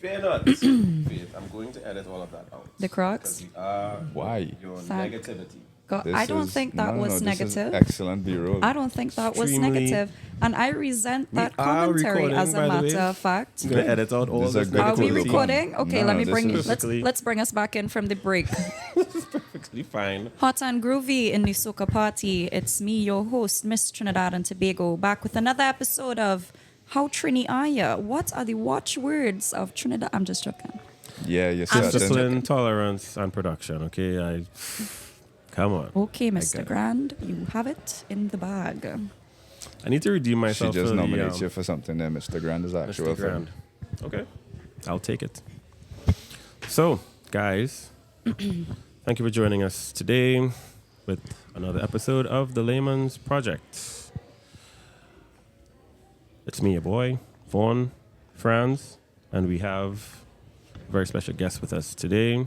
Fear not. Faith, I'm going to edit all of that out. The Because Crocs? we are Why? your Thank negativity. I don't think that was This is negative. excellent B-roll. I don't think that was Extremely- negative. And I resent We that are commentary recording, as a by the matter way. of fact. I'm going to edit out all This is a this good Are we quote. recording? Okay, No, let me this bring is- let's bring us back in from the break. perfectly fine. Hot and groovy in the soca party. It's me, your host, Miss Trinidad and Tobago, back with another episode of How Trini Are Ya? What are the watchwords of Trinidad? I'm just joking. Yeah, you're I'm just certain. Discipline, tolerance, and production. Okay, come on. Okay, got Mr. it. Grand, you have it in the bag. I need to redeem She myself. just for the, nominates you for something there, Mr. Grand is actual Mr. Grand. Okay, I'll take it. So, guys, thank you for joining us today with another episode of the Laymans Project. It's me, your boy, Vaughn, Franz, and we have a very special guest with us today.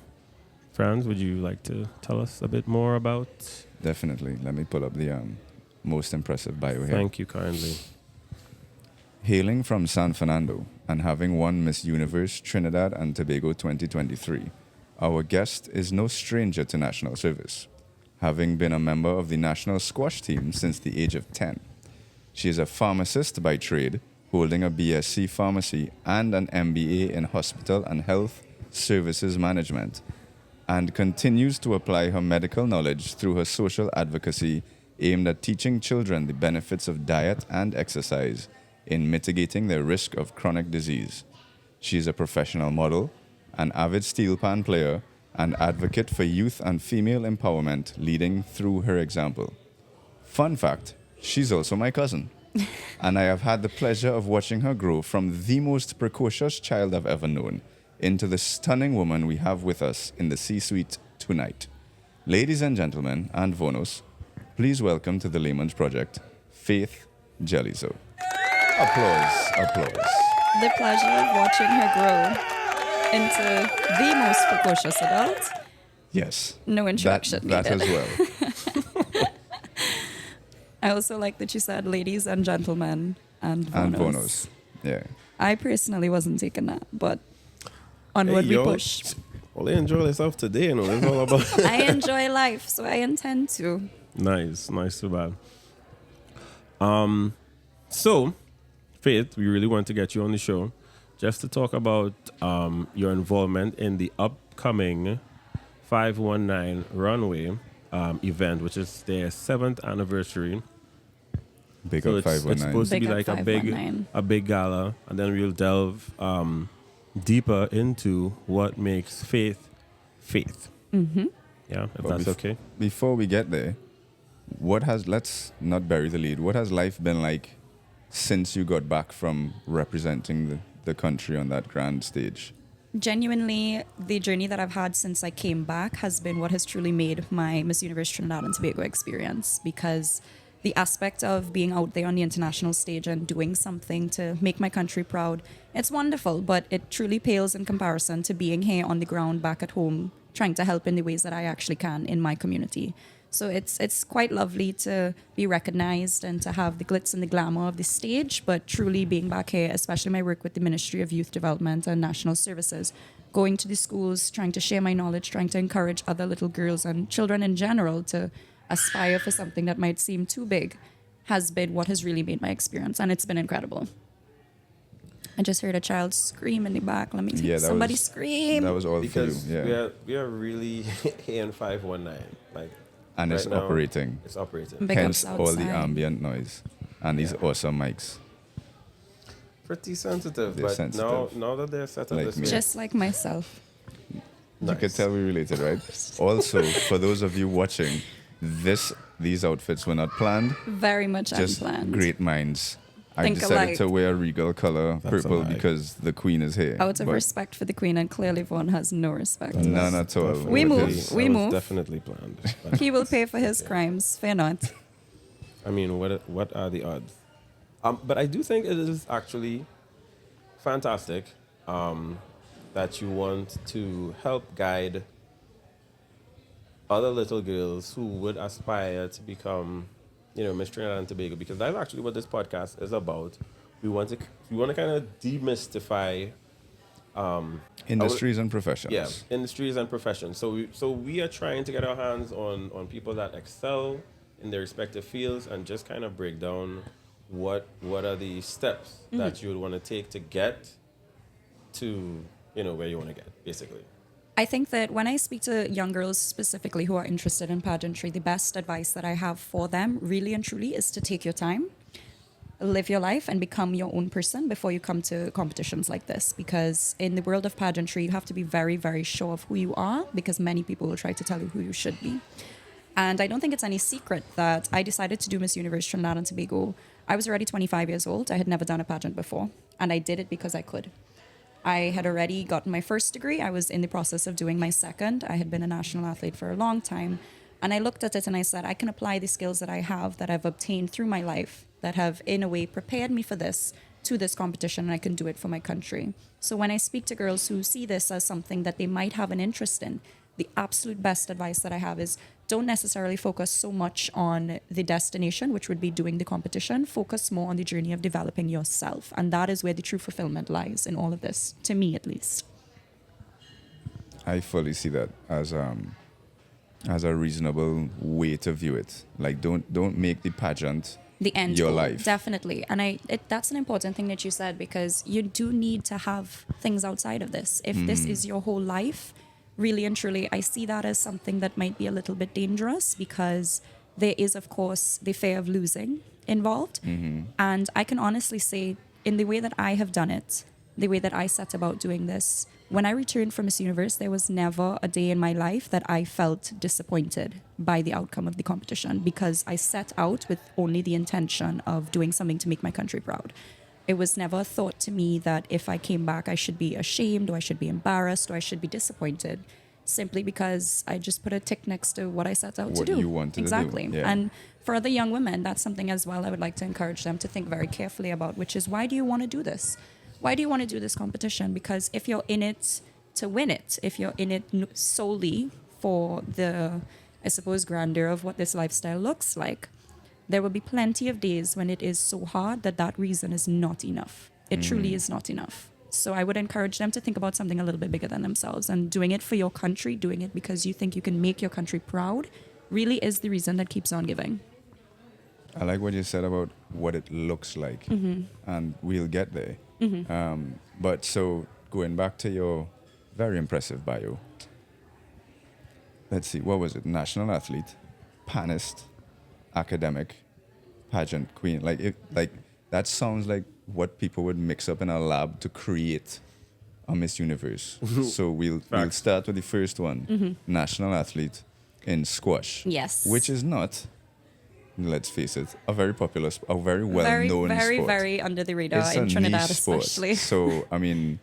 Franz, would you like to tell us a bit more about? Definitely. Let me pull up the most impressive bio here. Thank you kindly. Hailing from San Fernando and having won Miss Universe Trinidad and Tobago 2023, our guest is no stranger to national service, having been a member of the national squash team since the age of 10. She is a pharmacist by trade, holding a BSc Pharmacy and an MBA in Hospital and Health Services Management, and continues to apply her medical knowledge through her social advocacy aimed at teaching children the benefits of diet and exercise in mitigating their risk of chronic disease. She is a professional model, an avid steel pan player, and advocate for youth and female empowerment, leading through her example. Fun fact, she's also my cousin. And I have had the pleasure of watching her grow from the most precocious child I've ever known into the stunning woman we have with us in the C-suite tonight. Ladies and gentlemen, and Vonos, please welcome to the Laymans Project, Faith Gillezeau. Applause, applause. The pleasure of watching her grow into the most precocious adult. Yes. No introduction That needed. as well. I also like that you said ladies and gentlemen and Vonos. And Vonos. Yeah. I personally wasn't taking that, but onward we push. Well, enjoy yourself today, you know. It's all about. I enjoy life, so I intend to. Nice to bad. So, Faith, we really want to get you on the show just to talk about your involvement in the upcoming 519 runway event, which is their 7th anniversary. Big So up it's 519. supposed to Big be up like 519. a big gala, and then we'll delve deeper into what makes faith. Mm-hmm. Yeah, if But that's okay. Before we get there, let's not bury the lead. What has life been like since you got back from representing the country on that grand stage? Genuinely, the journey that I've had since I came back has been what has truly made my Miss Universe Trinidad and Tobago experience, because the aspect of being out there on the international stage and doing something to make my country proud, it's wonderful, but it truly pales in comparison to being here on the ground back at home, trying to help in the ways that I actually can in my community. So it's quite lovely to be recognized and to have the glitz and the glamour of the stage, but truly being back here, especially my work with the Ministry of Youth Development and National Services, going to the schools, trying to share my knowledge, trying to encourage other little girls and children in general to aspire for something that might seem too big, has been what has really made my experience, and it's been incredible. I just heard a child scream in the back. Let me Yeah, somebody scream. That was all Because for you. Yeah. we are really here in 519. Like, And it's right now, operating. It's operating. Big Hence ups all the outside. ambient noise and these awesome mics. Pretty sensitive, They're but sensitive. now that they're set up Like this me. way, Just like myself. You can tell we related, right? Also, for those of you watching, these outfits were not planned, Very much just unplanned. great minds. I Think decided alike. to wear regal color That's purple alike. because the queen is here. Out of But respect for the Queen, and clearly Vaughn has no respect. none at all. We move. because We that was move. definitely planned. But, He will pay for his crimes. Fear not. I mean, what are the odds? But I do think it is actually fantastic that you want to help guide other little girls who would aspire to become, Miss Trinidad and Tobago, because that's actually what this podcast is about. We want to kind of demystify I would, Industries and yeah, professions. industries and professions. So we are trying to get our hands on people that excel in their respective fields and just kind of break down what are the steps that you would want to take to get to where you want to get basically. I think that when I speak to young girls specifically who are interested in pageantry, the best advice that I have for them, really and truly, is to take your time, live your life, and become your own person before you come to competitions like this. Because in the world of pageantry, you have to be very, very sure of who you are, because many people will try to tell you who you should be. And I don't think it's any secret that I decided to do Miss Universe Trinidad and Tobago. I was already 25 years old. I had never done a pageant before. And I did it because I could. I had already gotten my first degree. I was in the process of doing my second. I had been a national athlete for a long time. And I looked at it and I said, I can apply the skills that I have, that I've obtained through my life, that have, in a way, prepared me for this, to this competition, and I can do it for my country. So when I speak to girls who see this as something that they might have an interest in, the absolute best advice that I have is don't necessarily focus so much on the destination, which would be doing the competition. Focus more on the journey of developing yourself. And that is where the true fulfillment lies in all of this, to me at least. I fully see that as a reasonable way to view it. Like don't make the pageant The end your goal, life. definitely. And that's an important thing that you said, because you do need to have things outside of this. If this is your whole life, really and truly, I see that as something that might be a little bit dangerous, because there is, of course, the fear of losing involved. And I can honestly say, in the way that I have done it, the way that I set about doing this, when I returned from Miss Universe, there was never a day in my life that I felt disappointed by the outcome of the competition, because I set out with only the intention of doing something to make my country proud. It was never a thought to me that if I came back, I should be ashamed, or I should be embarrassed, or I should be disappointed, simply because I just put a tick next to what I set out to What do. you wanted to do, Exactly. yeah. And for other young women, that's something as well I would like to encourage them to think very carefully about, which is, why do you want to do this? Why do you want to do this competition? Because if you're in it to win it, if you're in it solely for the, I suppose, grandeur of what this lifestyle looks like, there will be plenty of days when it is so hard that that reason is not enough. It truly is not enough. So I would encourage them to think about something a little bit bigger than themselves, and doing it for your country, doing it because you think you can make your country proud, really is the reason that keeps on giving. I like what you said about what it looks like, and we'll get there. But so going back to your very impressive bio, let's see, what was it? National athlete, pannist, academic, pageant queen. Like that sounds like what people would mix up in a lab to create a Miss Universe. So we'll Facts. start with the first one, national athlete in squash. Yes. Which is not, let's face it, a very popular, a very Very, well-known very, sport. very under the radar It's in a Trinidad, niche sport. especially. So, I mean,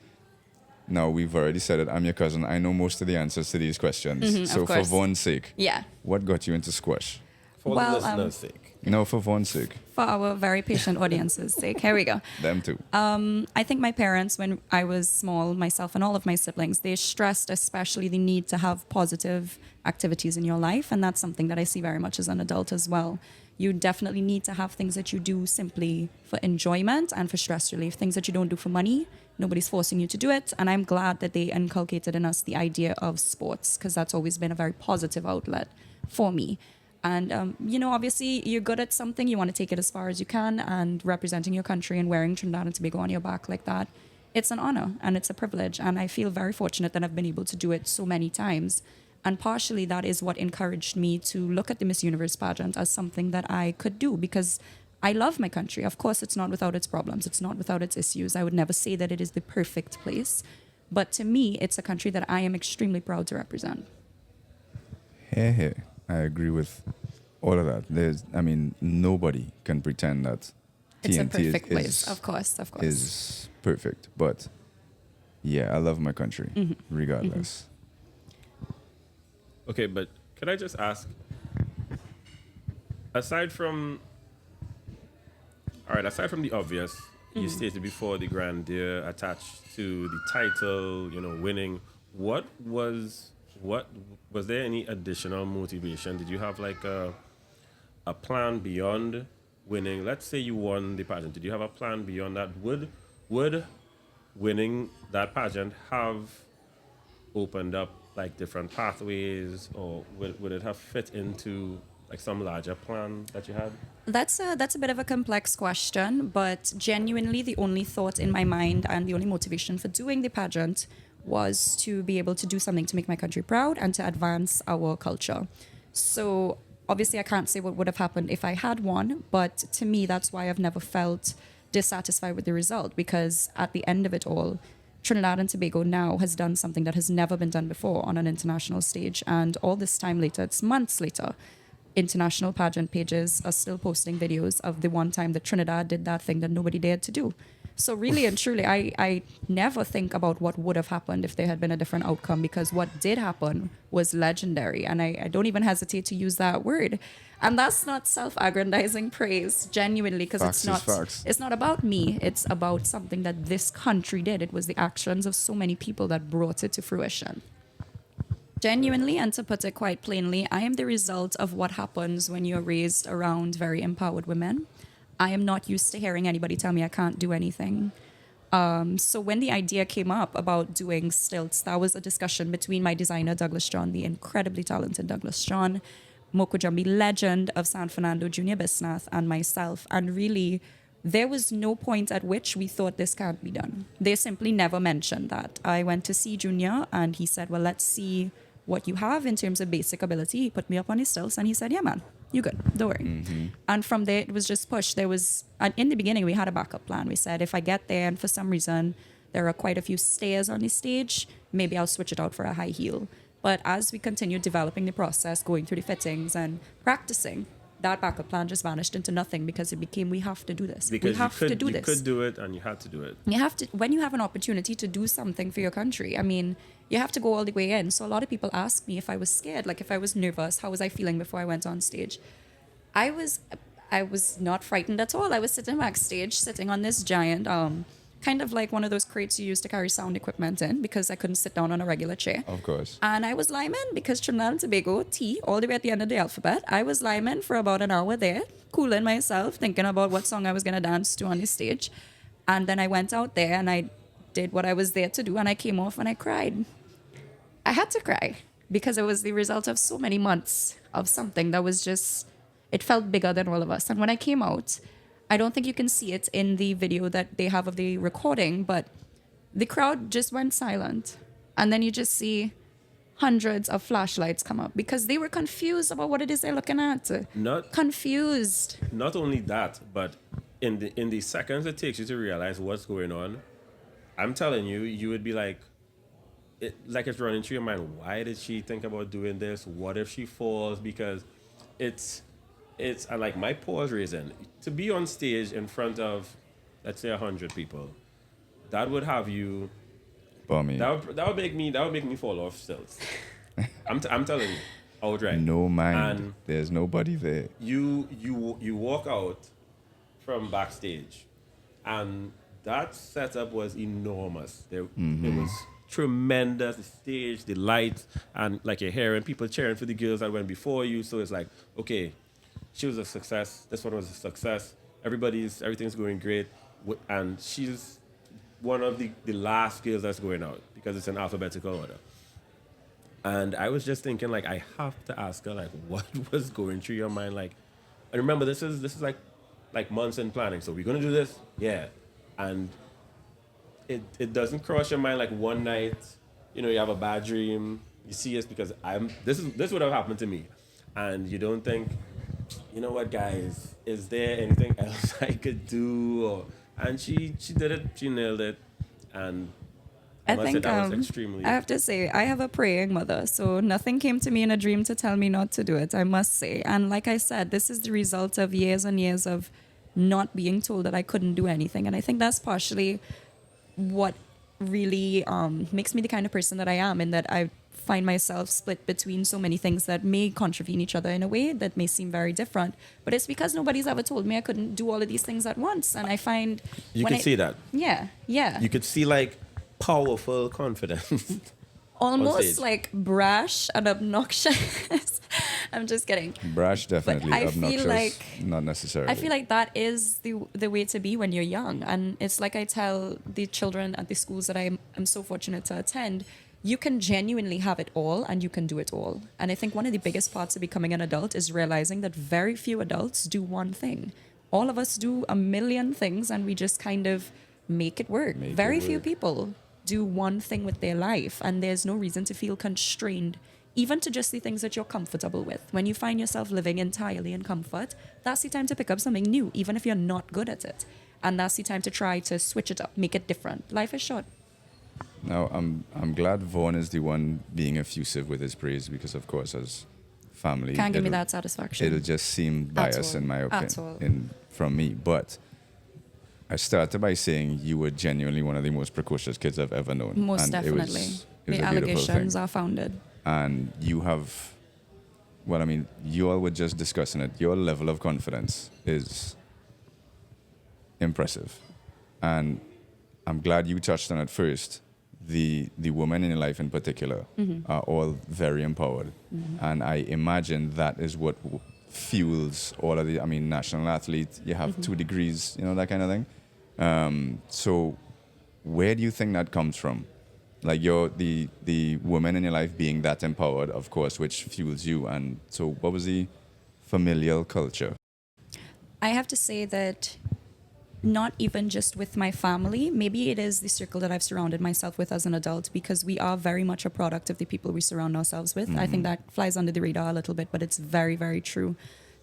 now we've already said it. I'm your cousin. I know most of the answers to these questions. So, of for course. Vaughn's sake, Yeah. what got you into squash? For Well, the listeners' sake. No, for Vaughn's sake. For our very patient audience's sake. Here we go. Them too. I think my parents, when I was small, myself and all of my siblings, they stressed especially the need to have positive activities in your life. And that's something that I see very much as an adult as well. You definitely need to have things that you do simply for enjoyment and for stress relief, things that you don't do for money. Nobody's forcing you to do it. And I'm glad that they inculcated in us the idea of sports, because that's always been a very positive outlet for me. And, obviously you're good at something, you want to take it as far as you can, and representing your country and wearing Trinidad and Tobago on your back like that, it's an honor and it's a privilege. And I feel very fortunate that I've been able to do it so many times. And partially that is what encouraged me to look at the Miss Universe pageant as something that I could do, because I love my country. Of course, it's not without its problems. It's not without its issues. I would never say that it is the perfect place. But to me, it's a country that I am extremely proud to represent. Hey. I agree with all of that. Nobody can pretend that It's a T&T perfect place. Of course. is perfect. But yeah, I love my country regardless. Okay, but could I just ask, aside from the obvious, you stated before the grandeur attached to the title, winning, what was there any additional motivation? Did you have like a plan beyond winning? Let's say you won the pageant. Did you have a plan beyond that? Would winning that pageant have opened up like different pathways, or would it have fit into like some larger plan that you had? That's a bit of a complex question, but genuinely the only thought in my mind and the only motivation for doing the pageant was to be able to do something to make my country proud and to advance our culture. So obviously I can't say what would have happened if I had won, but to me that's why I've never felt dissatisfied with the result, because at the end of it all, Trinidad and Tobago now has done something that has never been done before on an international stage. And all this time later, it's months later, international pageant pages are still posting videos of the one time that Trinidad did that thing that nobody dared to do. So really and truly, I never think about what would have happened if there had been a different outcome, because what did happen was legendary. And I don't even hesitate to use that word. And that's not self-aggrandizing praise, genuinely, because Facts is facts. it's not about me. It's about something that this country did. It was the actions of so many people that brought it to fruition. Genuinely, and to put it quite plainly, I am the result of what happens when you're raised around very empowered women. I am not used to hearing anybody tell me I can't do anything. So when the idea came up about doing stilts, that was a discussion between my designer, Douglas John, the incredibly talented Douglas John, Moko Jambi, legend of San Fernando Junior Bisnath, and myself. And really, there was no point at which we thought this can't be done. They simply never mentioned that. I went to see Junior and he said, well, let's see what you have in terms of basic ability. He put me up on his stilts and he said, yeah, man, you good, don't worry. Mm-hmm. And from there, it was just pushed. There was, and in the beginning, we had a backup plan. We said, if I get there and for some reason there are quite a few stairs on the stage, maybe I'll switch it out for a high heel. But as we continued developing the process, going through the fittings and practicing, that backup plan just vanished into nothing, because it became, we have to do this. Because we have to do you this. could do it and you had to do it. You have to, when you have an opportunity to do something for your country, I mean, you have to go all the way in. So a lot of people ask me if I was scared, like if I was nervous, how was I feeling before I went on stage? I was not frightened at all. I was sitting backstage, sitting on this giant, kind of like one of those crates you use to carry sound equipment in, because I couldn't sit down on a regular chair. Of course. And I was Lyman, because Trinidad and Tobago, T, all the way at the end of the alphabet. I was Lyman for about an hour there, cooling myself, thinking about what song I was going to dance to on the stage. And then I went out there and I did what I was there to do, and I came off and I cried. I had to cry, because it was the result of so many months of something that was just, it felt bigger than all of us. And when I came out, I don't think you can see it in the video that they have of the recording, but the crowd just went silent. And then you just see hundreds of flashlights come up, because they were confused about what it is they're looking at. Confused. Not only that, but in the seconds it takes you to realize what's going on, I'm telling you, you would be like it's running through your mind. Why did she think about doing this? What if she falls? Because it's I like my paws raising to be on stage in front of, let's say, 100 people. That would have you. Bummy. That would make me fall off stilts. I'm telling you, outright. No mind. And there's nobody there. You walk out from backstage, and that setup was enormous. It was tremendous. The stage, the lights, and like you're hearing people cheering for the girls that went before you. So it's like, okay, she was a success. This one was a success. Everything's going great, and she's one of the last girls that's going out, because it's in alphabetical order. And I was just thinking, like, I have to ask her, like, what was going through your mind, like. And remember, this is like months in planning. So we're gonna do this, yeah, and it doesn't cross your mind like one night, you have a bad dream, you see us, because this would have happened to me, and you don't think, you know what, guys, is there anything else I could do? And she did it, she nailed it, and I must say that was extremely. I have to say, I have a praying mother, so nothing came to me in a dream to tell me not to do it, I must say. And like I said, this is the result of years and years of not being told that I couldn't do anything. And I think that's partially what really makes me the kind of person that I am, in that I find myself split between so many things that may contravene each other in a way that may seem very different. But it's because nobody's ever told me I couldn't do all of these things at once. And I find... You could see that. Yeah. You could see, like, powerful confidence. Almost like brash and obnoxious. I'm just kidding. Brash, definitely. I Obnoxious, feel like not necessarily. I feel like that is the way to be when you're young. And it's like I tell the children at the schools that I'm so fortunate to attend, you can genuinely have it all and you can do it all. And I think one of the biggest parts of becoming an adult is realizing that very few adults do one thing. All of us do a million things and we just kind of make it work. Make it Very few work. people do one thing with their life, and there's no reason to feel constrained even to just the things that you're comfortable with. When you find yourself living entirely in comfort, that's the time to pick up something new, even if you're not good at it. And that's the time to try to switch it up, make it different. Life is short. Now, I'm glad Vaughn is the one being effusive with his praise because, of course, as family, Can't give me it'll- that satisfaction. It'll just seem biased, all. in my At all. opinion, from me. But I started by saying you were genuinely one of the most precocious kids I've ever known. Most and definitely. It was The a beautiful allegations thing. are founded. And you have, well, I mean, you all were just discussing it. Your level of confidence is impressive. And I'm glad you touched on it first. The women in your life in particular are all very empowered. And I imagine that is what fuels all of the, I mean, national athlete, you have 2 degrees, you know, that kind of thing. So where do you think that comes from? Like the woman in your life being that empowered, of course, which fuels you. And so what was the familial culture? I have to say that not even just with my family, maybe it is the circle that I've surrounded myself with as an adult, because we are very much a product of the people we surround ourselves with. I think that flies under the radar a little bit, but it's very, very true.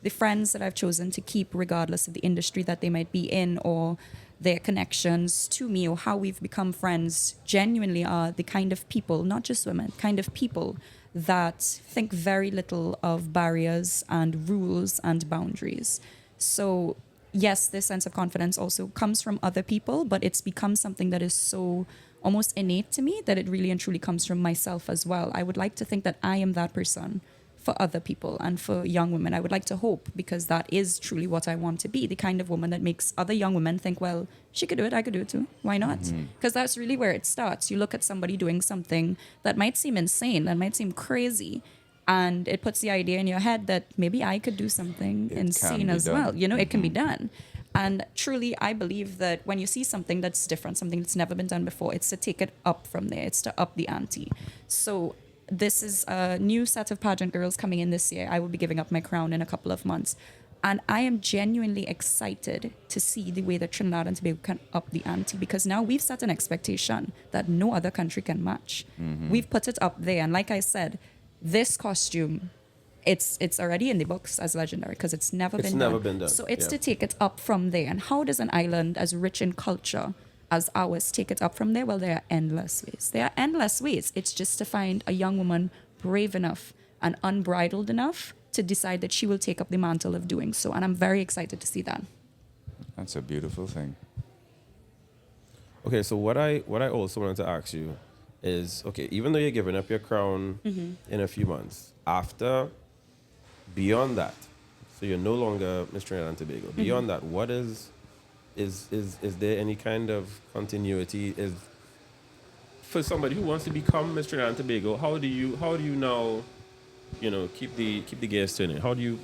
The friends that I've chosen to keep, regardless of the industry that they might be in or their connections to me or how we've become friends, genuinely are the kind of people, not just women, kind of people that think very little of barriers and rules and boundaries. So yes, this sense of confidence also comes from other people, but it's become something that is so almost innate to me that it really and truly comes from myself as well. I would like to think that I am that person for other people and for young women. I would like to hope, because that is truly what I want to be, the kind of woman that makes other young women think, well, she could do it, I could do it too. Why not? Because that's really where it starts. You look at somebody doing something that might seem insane, that might seem crazy, and it puts the idea in your head that maybe I could do something It can insane be as done. well. You know, it can be done. And truly, I believe that when you see something that's different, something that's never been done before, it's to take it up from there. It's to up the ante. So this is a new set of pageant girls coming in this year. I will be giving up my crown in a couple of months. And I am genuinely excited to see the way that Trinidad and Tobago can up the ante, because now we've set an expectation that no other country can match. We've put it up there. And like I said, this costume, it's already in the books as legendary because it's never been done. So it's to take it up from there. And how does an island as rich in culture as ours take it up from there? Well, there are endless ways. There are endless ways. It's just to find a young woman brave enough and unbridled enough to decide that she will take up the mantle of doing so. And I'm very excited to see that. That's a beautiful thing. Okay, so what I also wanted to ask you is, okay, even though you're giving up your crown in a few months, after, beyond that, so you're no longer Miss Trinidad and Tobago. Beyond that, what is there any kind of continuity? Is for somebody who wants to become Miss Trinidad and Tobago, how do you now, keep the gears turning? How do you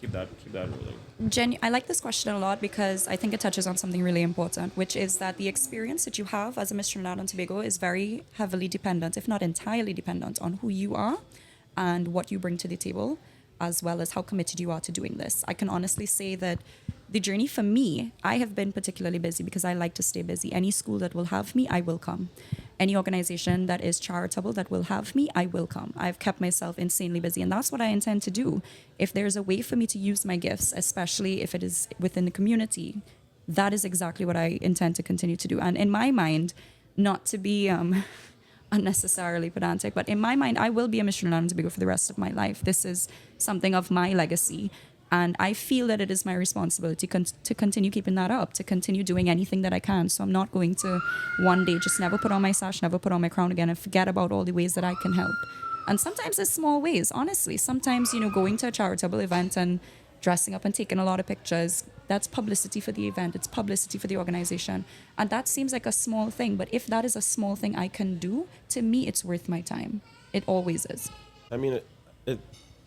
keep that rolling? I like this question a lot because I think it touches on something really important, which is that the experience that you have as a Miss Trinidad and Tobago is very heavily dependent, if not entirely dependent, on who you are and what you bring to the table, as well as how committed you are to doing this. I can honestly say that the journey for me, I have been particularly busy because I like to stay busy. Any school that will have me, I will come. Any organization that is charitable that will have me, I will come. I've kept myself insanely busy, and that's what I intend to do. If there's a way for me to use my gifts, especially if it is within the community, that is exactly what I intend to continue to do. And in my mind, not to be unnecessarily pedantic, but in my mind, I will be a Miss Trinidad and Tobago for the rest of my life. This is something of my legacy. And I feel that it is my responsibility to continue keeping that up, to continue doing anything that I can. So I'm not going to one day just never put on my sash, never put on my crown again, and forget about all the ways that I can help. And sometimes it's small ways, honestly. Sometimes, going to a charitable event and dressing up and taking a lot of pictures, that's publicity for the event. It's publicity for the organization. And that seems like a small thing. But if that is a small thing I can do, to me, it's worth my time. It always is. I mean,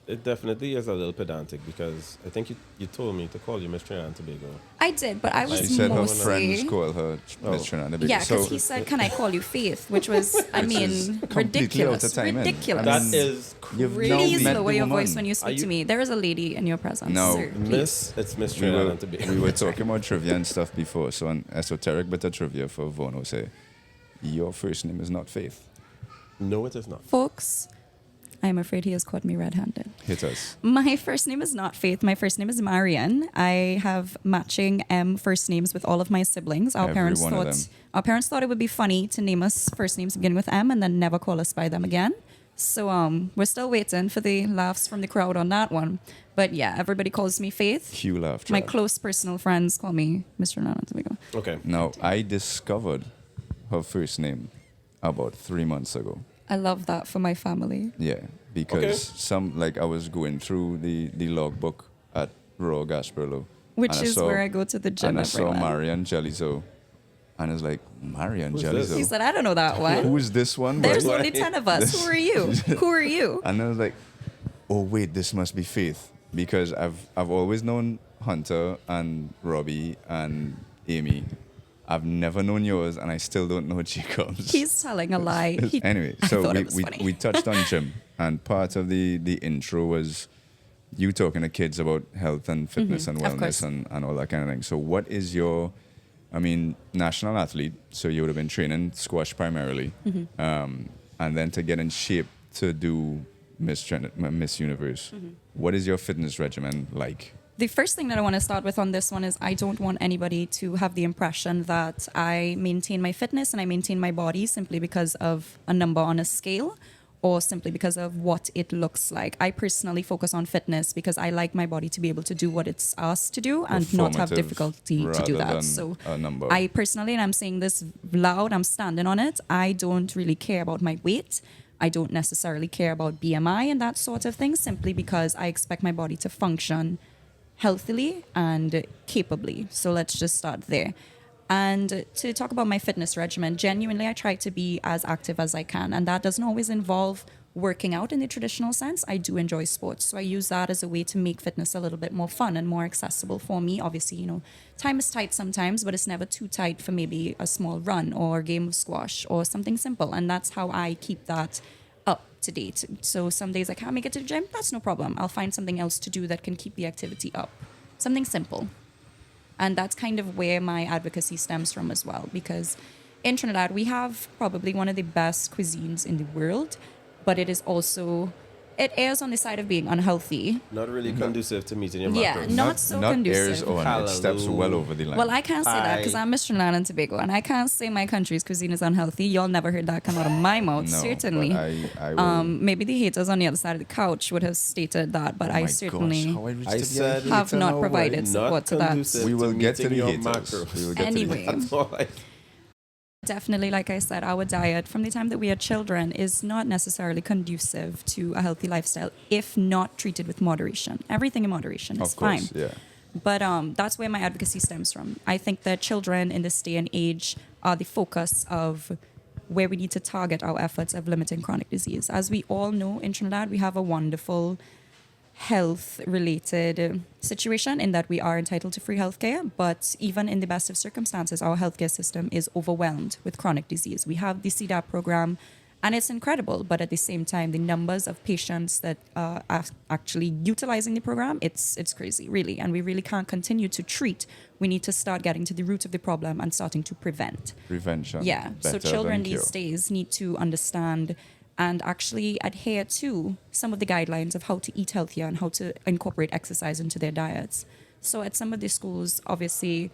it definitely is a little pedantic because I think you told me to call you Miss Trinidad and Tobago. I did, but I Like, She was said her mostly. friends call her Miss Oh. Trinidad and Tobago. Yeah, because So he said, "Can I call you Faith?" Which was, I Which is mean, completely ridiculous. out of time, innit? Ridiculous. I That mean, is you've crazy. now Please met lower the your woman. voice when you speak you- to me. There is a lady in your presence. No. Sir, please. It's Miss we Trinidad were, and Tobago. we were talking about trivia and stuff before, so an esoteric bit of trivia for Vono say, your first name is not Faith. No, it is not. Folks, I'm afraid he has caught me red-handed. Hit us. My first name is not Faith. My first name is Marian. I have matching M first names with all of my siblings. Every one of them. Our parents thought it would be funny to name us first names beginning with M and then never call us by them again. So we're still waiting for the laughs from the crowd on that one. But yeah, everybody calls me Faith. Hugh laughed. My close personal friends call me Mr. Nana Tobago. Okay. Now, I discovered her first name about 3 months ago. I love that for my family. Yeah, because Okay. I was going through the logbook at Royal Gasperlo. Which and is where I go to the gym. And I saw everyone. Marian Gillezeau. And I was like, Marian Who's Gillezeau? this? He said, I don't know that one. Who is this one? There's But- only 10 of us. Who are you? Who are you? And I was like, oh wait, this must be Faith. Because I've always known Hunter and Robbie and Amy. I've never known yours, and I still don't know Jacob's. He's telling a lie. Anyway, I so thought we, it was we, funny. we touched on gym, and part of the intro was you talking to kids about health and fitness and Mm-hmm. of course. wellness and all that kind of thing. So what is your, I mean, national athlete, so you would have been training squash primarily, Mm-hmm. and then to get in shape to do Miss Universe. Mm-hmm. What is your fitness regimen like? The first thing that I want to start with on this one is I don't want anybody to have the impression that I maintain my fitness and I maintain my body simply because of a number on a scale or simply because of what it looks like. I personally focus on fitness because I like my body to be able to do what it's asked to do and not have Performative difficulty to do rather that. than So a number. I personally, and I'm saying this loud, I'm standing on it, I don't really care about my weight. I don't necessarily care about BMI and that sort of thing simply because I expect my body to function healthily and capably. So let's just start there. And to talk about my fitness regimen, genuinely, I try to be as active as I can. And that doesn't always involve working out in the traditional sense. I do enjoy sports. So I use that as a way to make fitness a little bit more fun and more accessible for me. Obviously, time is tight sometimes, but it's never too tight for maybe a small run or a game of squash or something simple. And that's how I keep that up to date. So some days I can't make it to the gym, that's no problem. I'll find something else to do that can keep the activity up. Something simple. And that's kind of where my advocacy stems from as well, because in Trinidad, we have probably one of the best cuisines in the world, but it airs on the side of being unhealthy. Not really conducive to meeting your macros. Yeah, not so not conducive. airs on, it steps well over the line. Well, I can't say that because I'm Miss Trinidad and Tobago, and I can't say my country's cuisine is unhealthy. Y'all never heard that come out of my mouth, no, certainly. but I will, Maybe the haters on the other side of the couch would have stated that, but oh I my certainly gosh, how I reached I to be a said- have hater not now, provided boy. support Not to that. conducive We will get to meeting the your haters. macros. We will get Anyway. to the That's all I- Definitely, like I said, our diet from the time that we are children is not necessarily conducive to a healthy lifestyle if not treated with moderation. Everything in moderation is Of course, fine. yeah. But that's where my advocacy stems from. I think that children in this day and age are the focus of where we need to target our efforts of limiting chronic disease. As we all know, in Trinidad, we have a wonderful health-related situation in that we are entitled to free healthcare, but even in the best of circumstances, our healthcare system is overwhelmed with chronic disease. We have the CDAP program, and it's incredible, but at the same time, the numbers of patients that are actually utilizing the program, it's crazy, really, and we really can't continue to treat. We need to start getting to the root of the problem and starting to prevent. Prevention. Yeah, so better children than these cure. days need to understand and actually adhere to some of the guidelines of how to eat healthier and how to incorporate exercise into their diets. So at some of the schools, obviously,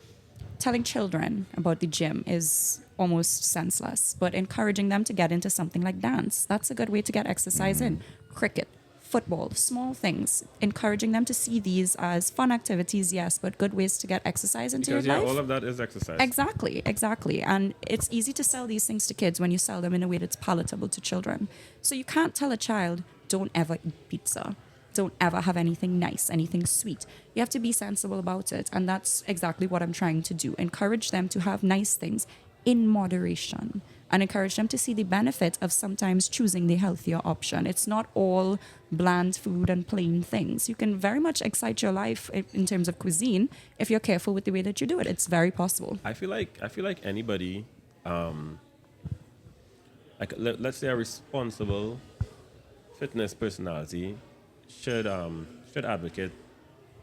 telling children about the gym is almost senseless, but encouraging them to get into something like dance, that's a good way to get exercise in. Cricket, football, small things, encouraging them to see these as fun activities, yes, but good ways to get exercise into Because your yeah, life. all of that is exercise. Exactly. And it's easy to sell these things to kids when you sell them in a way that's palatable to children. So you can't tell a child, don't ever eat pizza. Don't ever have anything nice, anything sweet. You have to be sensible about it. And that's exactly what I'm trying to do. Encourage them to have nice things. in moderation, and encourage them to see the benefit of sometimes choosing the healthier option. It's not all bland food and plain things. You can very much excite your life in terms of cuisine if you're careful with the way that you do it. It's very possible. I feel like anybody, let's say a responsible fitness personality should advocate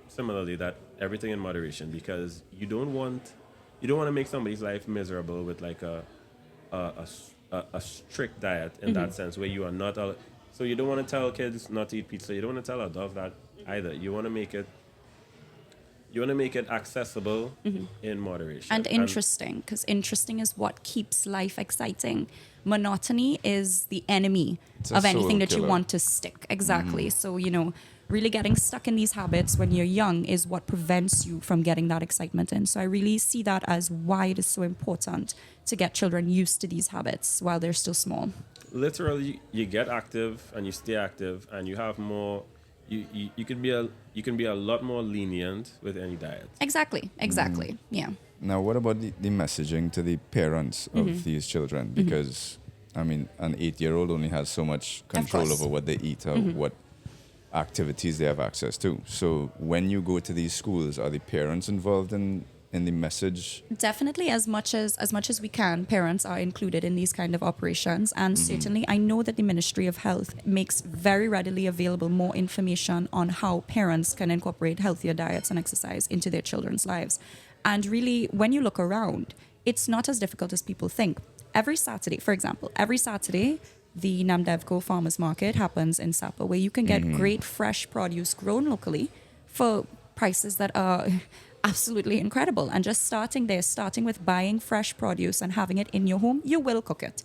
similarly that everything in moderation, because you don't want to make somebody's life miserable with like a strict diet in that sense where you are not so you don't want to tell kids not to eat pizza. You don't want to tell adults that either. You want to make it accessible in moderation And interesting, because interesting is what keeps life exciting. Monotony is the enemy It's a of anything soul that you killer. want to stick. Exactly. So, really getting stuck in these habits when you're young is what prevents you from getting that excitement in. So I really see that as why it is so important to get children used to these habits while they're still small. literally you get active and you stay active and you have more you can be a lot more lenient with any diet. Exactly. Yeah. Now, what about the messaging to the parents of these children? Because, I mean, an 8-year-old only has so much control course. over what they eat or what activities they have access to. So when you go to these schools, are the parents involved in the message? Definitely, as much as we can, parents are included in these kind of operations, and certainly I know that the Ministry of Health makes very readily available more information on how parents can incorporate healthier diets and exercise into their children's lives. And really, when you look around, it's not as difficult as people think. Every Saturday, for example, the Namdevco Farmers Market happens in Sapa, where you can get great fresh produce grown locally for prices that are absolutely incredible. And just starting with buying fresh produce and having it in your home, you will cook it.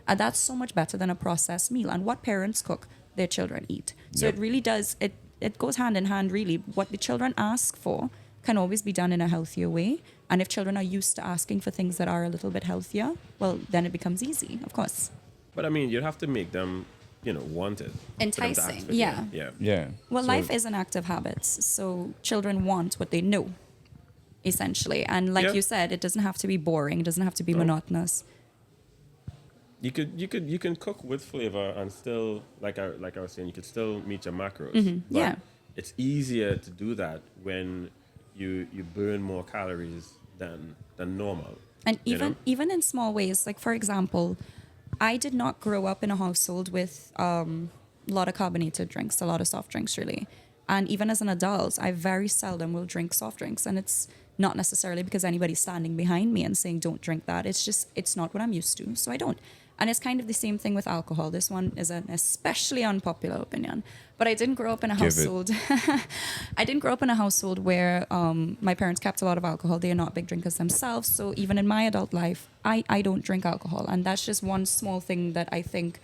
And that's so much better than a processed meal. And what parents cook, their children eat. So Yep. it really does, it goes hand in hand, really. What the children ask for can always be done in a healthier way. And if children are used to asking for things that are a little bit healthier, well, then it becomes easy, of course. But I mean, you'd have to make them, want it. for them to ask Enticing, for it. yeah. Yeah. Well, So- life is an act of habits, so children want what they know, essentially. And like Yeah. you said, it doesn't have to be boring. It doesn't have to be monotonous. You can cook with flavor and still, like I was saying, you could still meet your macros. But Yeah. it's easier to do that when you burn more calories than normal. And you know? even in small ways, like for example, I did not grow up in a household with a lot of carbonated drinks, a lot of soft drinks, really. And even as an adult, I very seldom will drink soft drinks, and it's not necessarily because anybody's standing behind me and saying don't drink that. It's not what I'm used to, so I don't. And it's kind of the same thing with alcohol. This one is an especially unpopular opinion. But I didn't grow up in a Give it. household. I didn't grow up in a household where my parents kept a lot of alcohol. They are not big drinkers themselves. So even in my adult life, I don't drink alcohol. And that's just one small thing that I think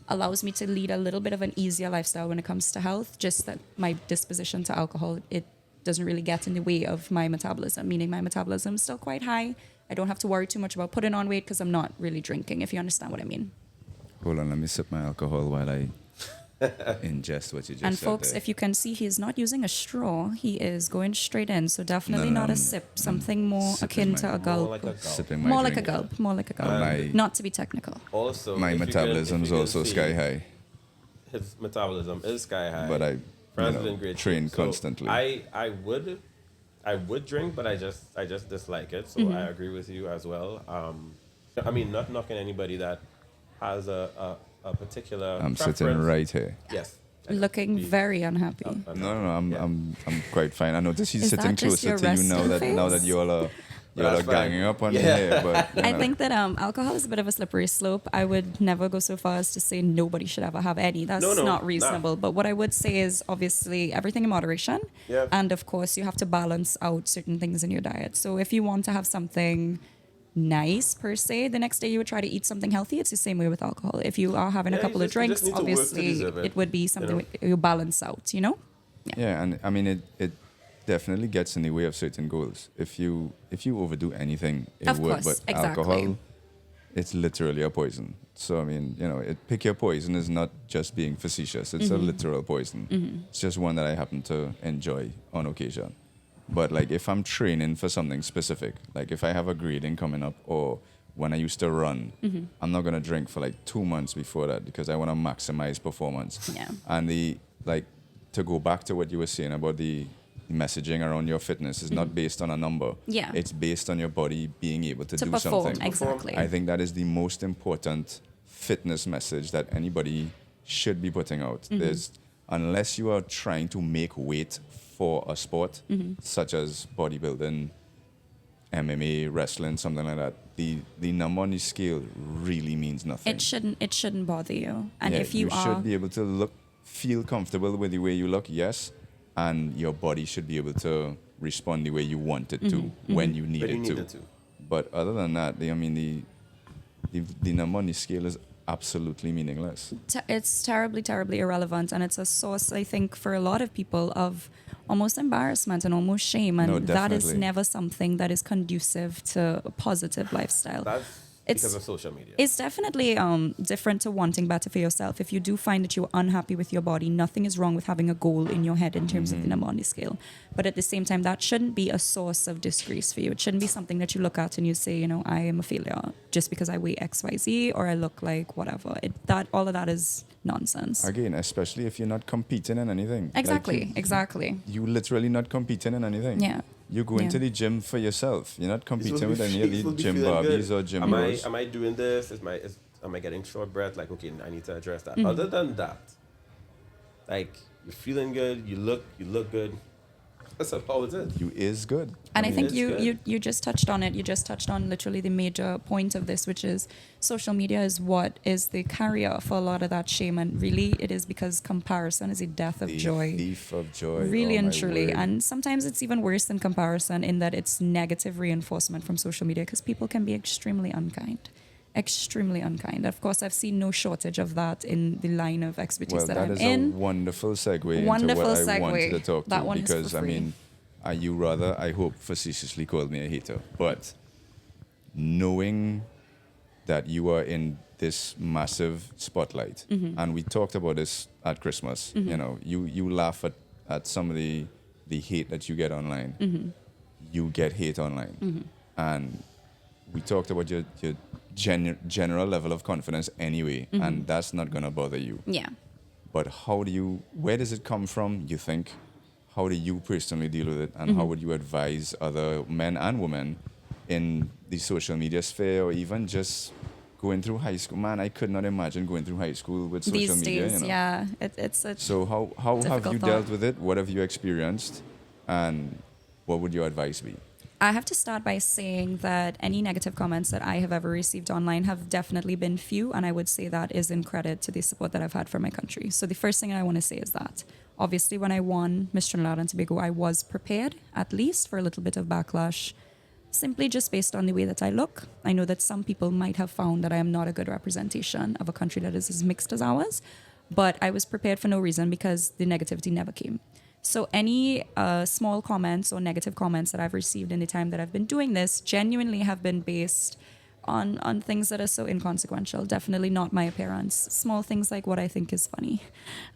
allows me to lead a little bit of an easier lifestyle when it comes to health. Just that my disposition to alcohol, it doesn't really get in the way of my metabolism, meaning my metabolism is still quite high. I don't have to worry too much about putting on weight because I'm not really drinking, if you understand what I mean. Hold on, let me sip my alcohol while I ingest what you just And said folks, there. if you can see, he is not using a straw. He is going straight in. So definitely No, not a I'm sip. Something more sipping akin to my- a More gulp. like a gulp. Sipping my More like a drink. gulp. More like a gulp. My- Not to be technical. Also, My if metabolism's you can also see, sky high. His metabolism is sky high. But I, Francis is in great train shape. So constantly. I would drink, but I just dislike it. So I agree with you as well. I mean, not knocking anybody that has a particular. I'm preference. sitting right here. Yes. Looking very unhappy. No, I'm quite fine. I notice he's Is sitting that just closer your to you now resting that face? you all are That's fine. ganging up on me Yeah. here. But you I know. think that alcohol is a bit of a slippery slope. I would never go so far as to say nobody should ever have any. That's No, not nah. reasonable. But what I would say is obviously everything in moderation. Yeah. And of course, you have to balance out certain things in your diet. So if you want to have something nice per se, the next day you would try to eat something healthy. It's the same way with alcohol. If you are having a Yeah, you couple of just- you just drinks, need to work to obviously deserve it, it would be something you you balance out, you know? Yeah, and I mean it definitely gets in the way of certain goals. If you overdo anything, it Of would. course, But exactly. alcohol, it's literally a poison. So I mean, pick your poison is not just being facetious. It's a literal poison. It's just one that I happen to enjoy on occasion. But like if I'm training for something specific, like if I have a grading coming up or when I used to run, I'm not gonna drink for like 2 months before that because I want to maximize performance. Yeah. And the like to go back to what you were saying about the messaging around your fitness is not based on a number. Yeah. It's based on your body being able to To do perform, something. exactly. I think that is the most important fitness message that anybody should be putting out. There's unless you are trying to make weight for a sport such as bodybuilding, MMA, wrestling, something like that, the number on the scale really means nothing. It shouldn't bother you. And Yeah, if you are should be able to feel comfortable with the way you look, yes, and your body should be able to respond the way you want it to when you need But you it need to. it to. But other than that, the number on the scale is absolutely meaningless. it's terribly, terribly irrelevant, and it's a source, I think, for a lot of people of almost embarrassment and almost shame, and No, that is definitely. never something that is conducive to a positive lifestyle. That's It's- because of social media. It's definitely different to wanting better for yourself. If you do find that you're unhappy with your body, nothing is wrong with having a goal in your head in terms of the number on the scale. But at the same time, that shouldn't be a source of disgrace for you. It shouldn't be something that you look at and you say, you know, I am a failure just because I weigh XYZ or I look like whatever. All of that is nonsense. Again, especially if you're not competing in anything. Like, Exactly, exactly. you literally not competing in anything. Yeah. You go into Yeah. the gym for yourself. You're not You're supposed competing to with be any fe- of you're the supposed to be gym feeling good. barbies or gym am bros. am I doing this? Am I getting short breath? Like, okay, I need to address that. Other than that, like, you're feeling good, you look good. That's all it is. You is good. And I mean, think it's you good. just touched on it. You just touched on literally the major point of this, which is social media is what is the carrier for a lot of that shame. And really, it is because comparison is a death of The joy. thief of joy. Really Oh, and my truly. word. And sometimes it's even worse than comparison in that it's negative reinforcement from social media because people can be extremely unkind. Extremely unkind. Of course, I've seen no shortage of that in the line of expertise Well, that that I'm is in. a wonderful segue Wonderful into what I wanted segue. to talk That to one is for because I free. mean, you rather I hope facetiously called me a hater, but knowing that you are in this massive spotlight, and we talked about this at Christmas. You know, you laugh at some of the hate that you get online. You get hate online, and we talked about your general level of confidence anyway, and that's not gonna bother you. Yeah. But where does it come from, you think? How do you personally deal with it? And how would you advise other men and women in the social media sphere or even just going through high school? Man, I could not imagine going through high school with social These media. days, You know? yeah. It's a So how have difficult you thought. dealt with it? What have you experienced? And what would your advice be? I have to start by saying that any negative comments that I have ever received online have definitely been few, and I would say that is in credit to the support that I've had from my country. So the first thing I want to say is that, obviously, when I won Miss Trinidad and Tobago, I was prepared, at least, for a little bit of backlash, simply just based on the way that I look. I know that some people might have found that I am not a good representation of a country that is as mixed as ours, but I was prepared for no reason because the negativity never came. So any small comments or negative comments that I've received in the time that I've been doing this genuinely have been based on things that are so inconsequential. Definitely not my appearance. Small things like what I think is funny,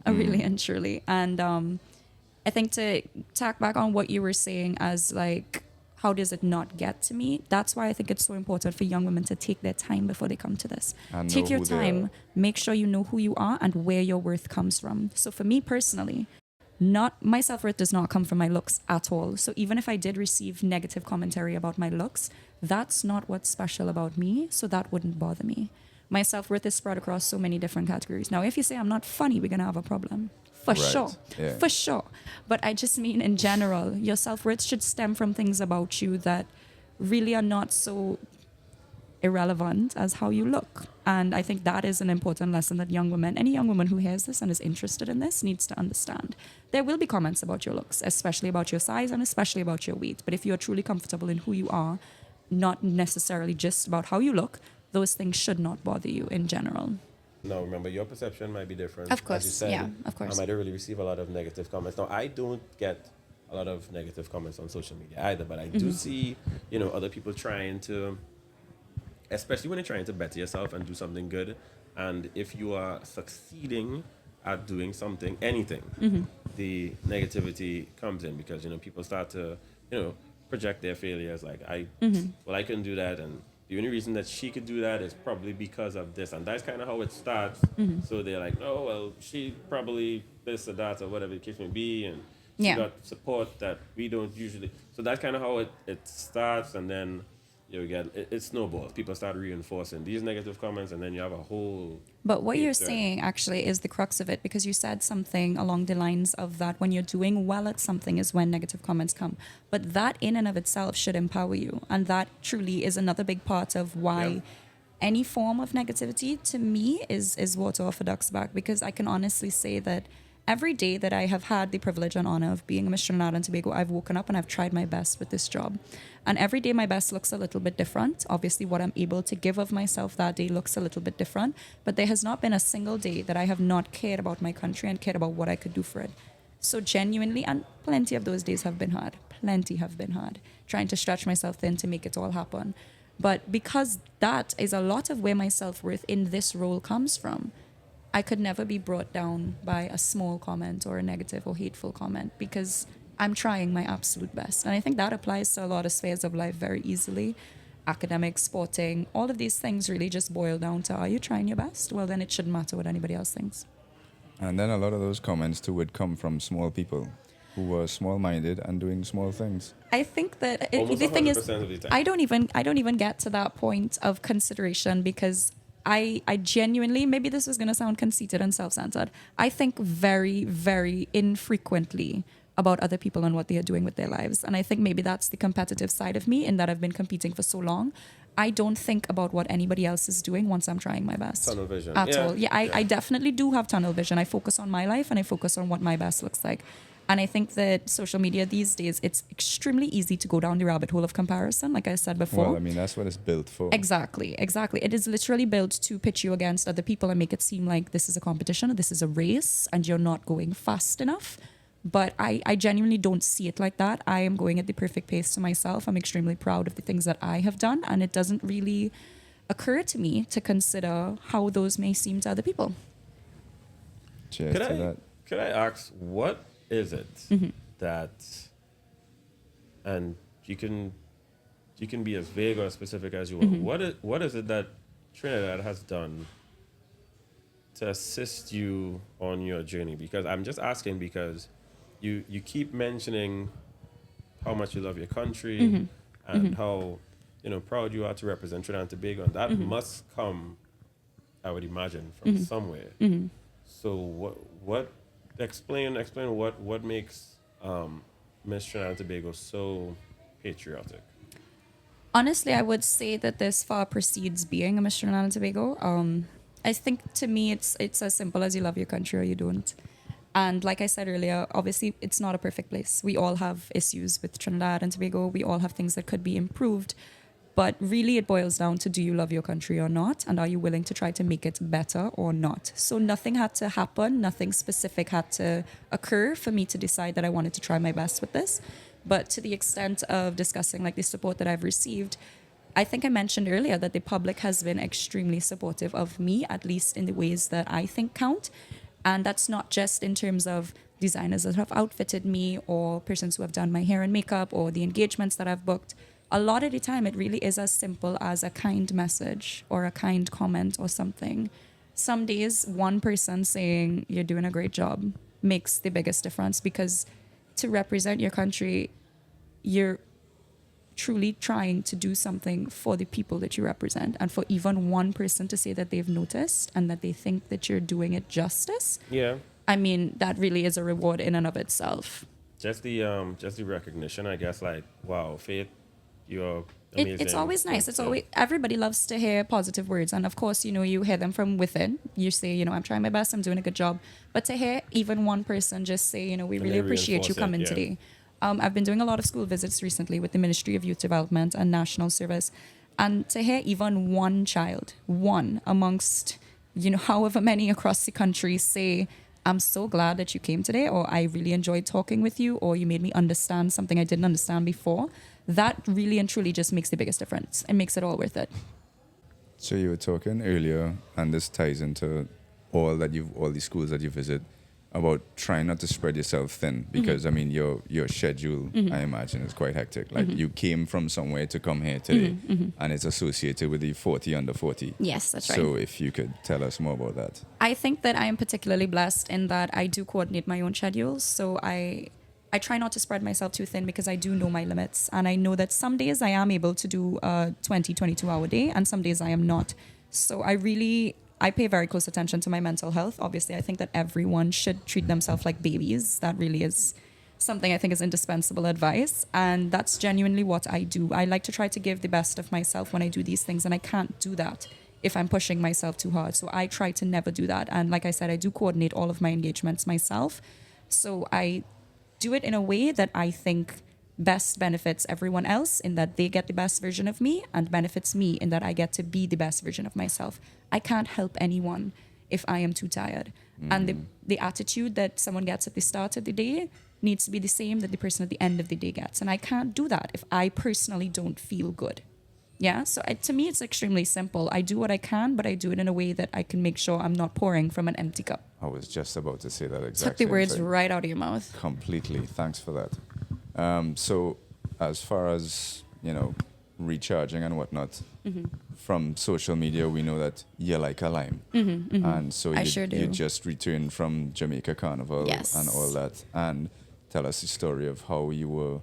really and truly. And I think to tack back on what you were saying as like, how does it not get to me? That's why I think it's so important for young women to take their time before they come to this. And Take know your who they time. are. Make sure you know who you are and where your worth comes from. So for me personally, my self-worth does not come from my looks at all. So even if I did receive negative commentary about my looks, that's not what's special about me, so that wouldn't bother me. My self-worth is spread across so many different categories. Now, if you say I'm not funny, we're gonna have a problem. For Right. sure. Yeah. For sure. But I just mean in general, your self-worth should stem from things about you that really are not so irrelevant as how you look. And I think that is an important lesson that any young woman who hears this and is interested in this needs to understand. There will be comments about your looks, especially about your size and especially about your weight. But if you're truly comfortable in who you are, not necessarily just about how you look, those things should not bother you in general. No, remember, your perception might be different. Of As you course, said, yeah, of course. I might really receive a lot of negative comments. Now, I don't get a lot of negative comments on social media either, but I do see, other people trying to, especially when you're trying to better yourself and do something good. And if you are succeeding at doing something, anything, the negativity comes in because, people start to project their failures. Like well, I couldn't do that, and the only reason that she could do that is probably because of this, and that's kind of how it starts. So they're like, oh well, she probably this or that or whatever the case may be, and she Yeah. got support that we don't usually. So that's kind of how it starts, and then you get it snowballs. People start reinforcing these negative comments, and then you have a whole. But what hate you're thread. saying actually is the crux of it, because you said something along the lines of that when you're doing well at something is when negative comments come. But that in and of itself should empower you. And that truly is another big part of why Yep. any form of negativity to me is water off a duck's back, because I can honestly say that every day that I have had the privilege and honor of being a Miss Trinidad and Tobago, I've woken up and I've tried my best with this job. And every day my best looks a little bit different. Obviously, what I'm able to give of myself that day looks a little bit different. But there has not been a single day that I have not cared about my country and cared about what I could do for it. So genuinely, and plenty of those days have been hard. Plenty have been hard. Trying to stretch myself thin to make it all happen. But because that is a lot of where my self-worth in this role comes from, I could never be brought down by a small comment or a negative or hateful comment, because I'm trying my absolute best. And I think that applies to a lot of spheres of life very easily. Academics, sporting, all of these things really just boil down to, are you trying your best? Well, then it shouldn't matter what anybody else thinks. And then a lot of those comments too would come from small people who were small-minded and doing small things. I think that Almost the thing is, 100% of the time. I don't even get to that point of consideration, because I genuinely, maybe this is going to sound conceited and self-centered, I think very, very infrequently about other people and what they are doing with their lives. And I think maybe that's the competitive side of me, in that I've been competing for so long. I don't think about what anybody else is doing once I'm trying my best. Tunnel vision. At Yeah. all. Yeah, I definitely do have tunnel vision. I focus on my life and I focus on what my best looks like. And I think that social media these days, it's extremely easy to go down the rabbit hole of comparison, like I said before. Well, I mean, that's what it's built for. Exactly. It is literally built to pitch you against other people and make it seem like this is a competition or this is a race and you're not going fast enough. But I genuinely don't see it like that. I am going at the perfect pace to myself. I'm extremely proud of the things that I have done, and it doesn't really occur to me to consider how those may seem to other people. Cheers Could to I that. could I ask, what is it that, and you can be as vague or specific as you want. What is it that Trinidad has done to assist you on your journey? Because I'm just asking because you keep mentioning how much you love your country and how proud you are to represent Trinidad and Tobago, and that must come, I would imagine, from somewhere. So what explain what makes Miss Trinidad and Tobago so patriotic? Honestly, I would say that this far precedes being a Miss Trinidad and Tobago. I think to me, it's as simple as you love your country or you don't. And like I said earlier, obviously it's not a perfect place. We all have issues with Trinidad and Tobago. We all have things that could be improved. But really it boils down to, do you love your country or not? And are you willing to try to make it better or not? So nothing had to happen. Nothing specific had to occur for me to decide that I wanted to try my best with this. But to the extent of discussing like the support that I've received, I think I mentioned earlier that the public has been extremely supportive of me, at least in the ways that I think count. And that's not just in terms of designers that have outfitted me or persons who have done my hair and makeup or the engagements that I've booked. A lot of the time, it really is as simple as a kind message or a kind comment or something. Some days, one person saying you're doing a great job makes the biggest difference, because to represent your country, you're truly trying to do something for the people that you represent. And for even one person to say that they've noticed and that they think that you're doing it justice, Yeah. I mean, that really is a reward in and of itself. Just the recognition, I guess, like, wow, Faith, you're amazing. It's always nice. It's Yeah. always, everybody loves to hear positive words. And of course, you hear them from within. You say, I'm trying my best, I'm doing a good job. But to hear even one person just say, we really they appreciate you reinforce it, coming yeah. today. I've been doing a lot of school visits recently with the Ministry of Youth Development and National Service. And to hear even one child, one amongst, however many across the country say, I'm so glad that you came today, or I really enjoyed talking with you, or you made me understand something I didn't understand before, that really and truly just makes the biggest difference. It makes it all worth it. So you were talking earlier, and this ties into all these schools that you visit, about trying not to spread yourself thin because I mean your schedule I imagine is quite hectic. Like you came from somewhere to come here today and it's associated with the 40 under 40. Yes, that's right. So if you could tell us more about that. I think that I am particularly blessed in that I do coordinate my own schedules. So I try not to spread myself too thin because I do know my limits. And I know that some days I am able to do a 22-hour day and some days I am not. So I pay very close attention to my mental health. Obviously, I think that everyone should treat themselves like babies. That really is something I think is indispensable advice. And that's genuinely what I do. I like to try to give the best of myself when I do these things. And I can't do that if I'm pushing myself too hard. So I try to never do that. And like I said, I do coordinate all of my engagements myself. So I do it in a way that I think best benefits everyone else in that they get the best version of me and benefits me in that I get to be the best version of myself. I can't help anyone if I am too tired. And the attitude that someone gets at the start of the day needs to be the same that the person at the end of the day gets. And I can't do that if I personally don't feel good. Yeah, so to me, it's extremely simple. I do what I can, but I do it in a way that I can make sure I'm not pouring from an empty cup. I was just about to say that exact Took the same words thing. right out of your mouth. Completely. Thanks for that. So as far as, recharging and whatnot, from social media, we know that you like a lime. And so I you, sure do. you just returned from Jamaica Carnival Yes. and all that. And tell us the story of how you were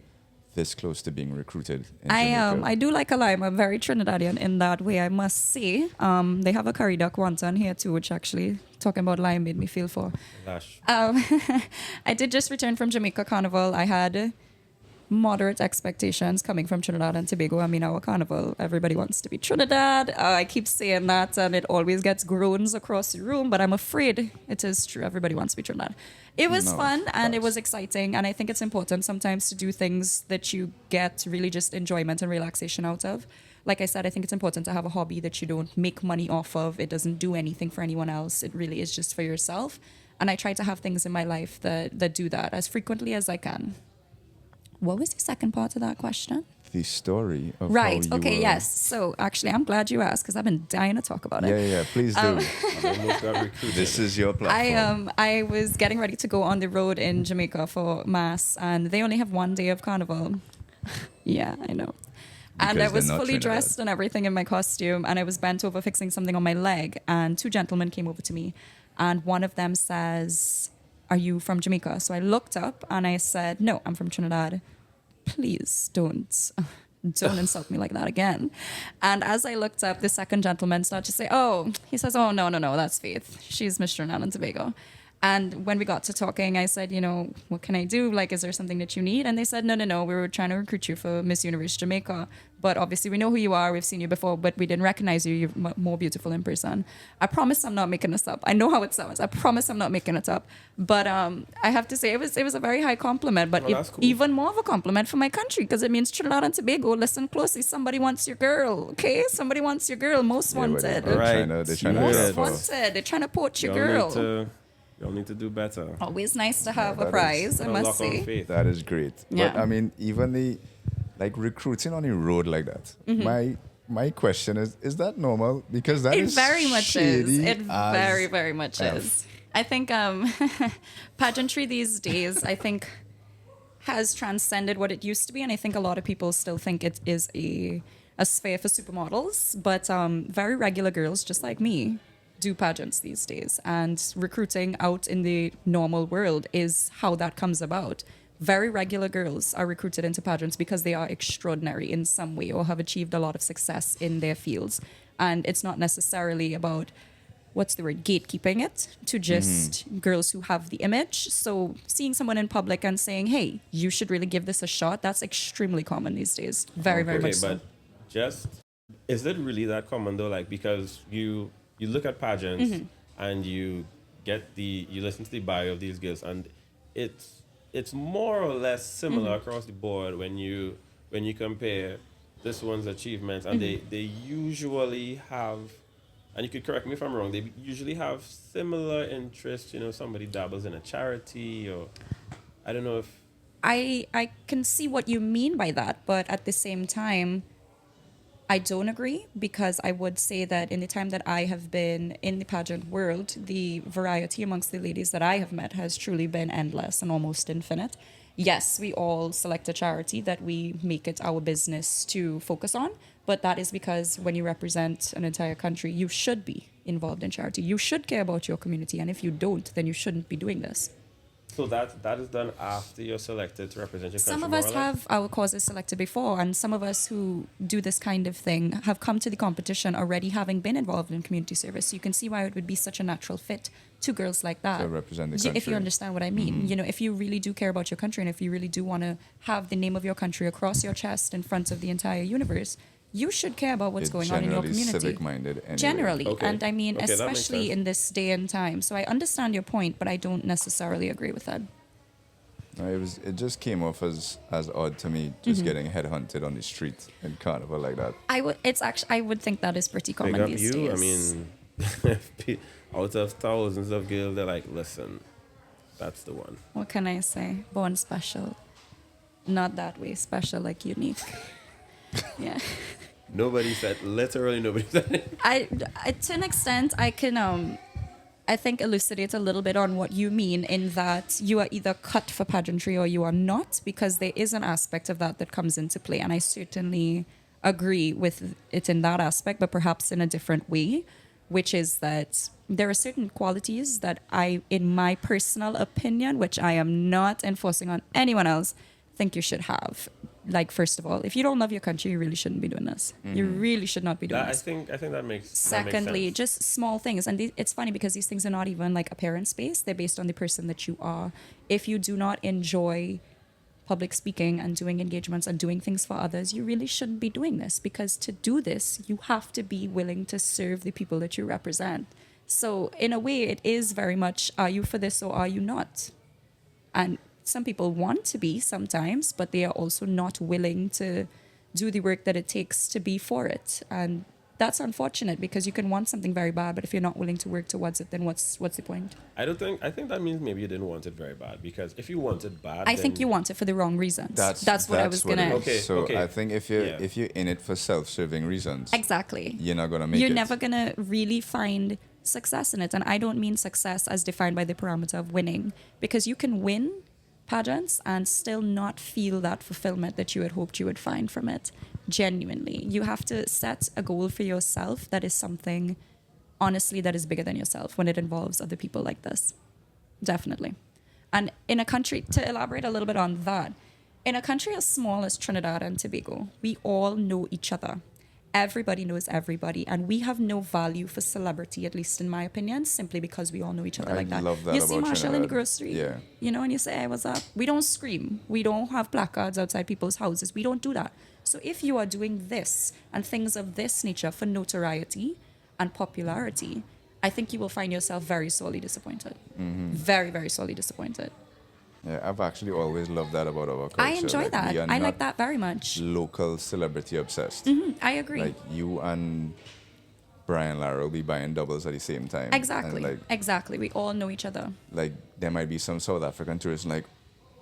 this close to being recruited in Jamaica. I do like a lime. I'm very Trinidadian in that way, I must say. They have a curry duck wonton here too, which actually, talking about lime made me feel for. Gosh. I did just return from Jamaica Carnival. I had moderate expectations coming from Trinidad and Tobago. I mean, our carnival, everybody wants to be Trinidad. I keep saying that, and it always gets groans across the room, but I'm afraid it is true. Everybody wants to be Trinidad. It was No, fun, and it facts. was exciting, and I think it's important sometimes to do things that you get really just enjoyment and relaxation out of. Like I said, I think it's important to have a hobby that you don't make money off of. It doesn't do anything for anyone else. It really is just for yourself. And I try to have things in my life that do that as frequently as I can. What was the second part of that question? The story of Right. how you Okay. were... Yes. So actually, I'm glad you asked because I've been dying to talk about it. Yeah, please do. I almost got recruited. This is your platform. I was getting ready to go on the road in Jamaica for mass, and they only have one day of carnival. Yeah, I know. And Because I was they're not fully Trinidad. dressed and everything in my costume, and I was bent over fixing something on my leg, and two gentlemen came over to me, and one of them says, "Are you from Jamaica?" So I looked up and I said, "No, I'm from Trinidad. Please don't insult me like that again." And as I looked up, the second gentleman started to say, he says, "Oh, no, that's Faith. She's Miss Trinidad and Tobago." And when we got to talking, I said, "What can I do? Like, is there something that you need?" And they said, no, we were trying to recruit you for Miss Universe Jamaica. But obviously we know who you are. We've seen you before, but we didn't recognize you. You're more beautiful in person. I promise I'm not making this up. I know how it sounds. I promise I'm not making it up. But I have to say it was a very high compliment, but Well, that's cool. even more of a compliment for my country because it means Trinidad and Tobago. Listen closely. Somebody wants your girl, okay? Somebody wants your girl. Most Yeah, well, wanted. they're Right. trying to Most grab her. wanted. They're trying to poach your Y'all girl. Y'all need to do better. Always nice to have Yeah, a that prize, is- I Put a must lock on say. Faith. That is great. Yeah. But I mean, even recruiting on the road like that. My question is that normal? Because that It is very much is. shady It as very, very much F. is. I think pageantry these days, I think, has transcended what it used to be. And I think a lot of people still think it is a sphere for supermodels. But very regular girls, just like me, do pageants these days. And recruiting out in the normal world is how that comes about. Very regular girls are recruited into pageants because they are extraordinary in some way or have achieved a lot of success in their fields. And it's not necessarily about, what's the word, gatekeeping it to just girls who have the image. So seeing someone in public and saying, "Hey, you should really give this a shot," that's extremely common these days. Very, very Okay, much so. but just is it really that common though? Like because you look at pageants and you listen to the bio of these girls and it's more or less similar across the board when you compare this one's achievements and they usually have, and you could correct me if I'm wrong, they usually have similar interests. Somebody dabbles in a charity or I don't know if I can see what you mean by that, but at the same time, I don't agree because I would say that in the time that I have been in the pageant world, the variety amongst the ladies that I have met has truly been endless and almost infinite. Yes, we all select a charity that we make it our business to focus on, but that is because when you represent an entire country, you should be involved in charity. You should care about your community, and if you don't, then you shouldn't be doing this. So that is done after you're selected to represent your Some country, of more us or less? have our causes selected before, and some of us who do this kind of thing have come to the competition already having been involved in community service. So you can see why it would be such a natural fit to girls like that. To represent the If you country. understand what I mean. You know, if you really do care about your country and if you really do want to have the name of your country across your chest in front of the entire universe, you should care about what's It's going on in your generally community. civic-minded anyway. Generally. Okay. And I mean, Okay, that makes especially sense. in this day and time. So I understand your point, but I don't necessarily agree with that. No, it just came off as odd to me, just getting headhunted on the street in carnival like that. I would think that is pretty Big common up these you. days. I mean, out of thousands of girls, they're like, listen, that's the one. What can I say? Born special. Not that way special, like unique. Yeah. Nobody said, literally nobody said it. I to an extent I can I think elucidate a little bit on what you mean in that you are either cut for pageantry or you are not, because there is an aspect of that that comes into play, and I certainly agree with it in that aspect, but perhaps in a different way, which is that there are certain qualities that I, in my personal opinion, which I am not enforcing on anyone else, think you should have. Like, first of all, if you don't love your country, you really shouldn't be doing this. You really should not be doing That, I this. think that makes that makes Secondly, sense. just small things. And it's funny because these things are not even like appearance based. They're based on the person that you are. If you do not enjoy public speaking and doing engagements and doing things for others, you really shouldn't be doing this, because to do this, you have to be willing to serve the people that you represent. So in a way, it is very much, are you for this or are you not? And some people want to be sometimes, but they are also not willing to do the work that it takes to be for it. And that's unfortunate, because you can want something very bad, but if you're not willing to work towards it, then what's the point? I think that means maybe you didn't want it very bad, because if you want it bad, I think you want it for the wrong reasons. That's what I was what it gonna. is. Okay, So okay. I think if you're in it for self-serving reasons, Exactly. you're not gonna make You're it. never gonna really find success in it. And I don't mean success as defined by the parameter of winning, because you can win pageants and still not feel that fulfillment that you had hoped you would find from it. Genuinely, you have to set a goal for yourself that is something, honestly, that is bigger than yourself when it involves other people like this. Definitely. And in a country, to elaborate a little bit on that, in a country as small as Trinidad and Tobago, we all know each other. Everybody knows everybody, and we have no value for celebrity, at least in my opinion, simply because we all know each other I like that. love that You see about Marshall in the Trinidad. grocery, Yeah. you know, and you say, "Hey, what's up?" We don't scream. We don't have placards outside people's houses. We don't do that. So if you are doing this and things of this nature for notoriety and popularity, I think you will find yourself very sorely disappointed. Very, very sorely disappointed. Yeah, I've actually always loved that about our culture. I enjoy Like, that. we are I like not that very much. local celebrity obsessed. I agree. Like you and Brian Lara will be buying doubles at the same time. Exactly. And Exactly. We all know each other. like there might be some South African tourists like,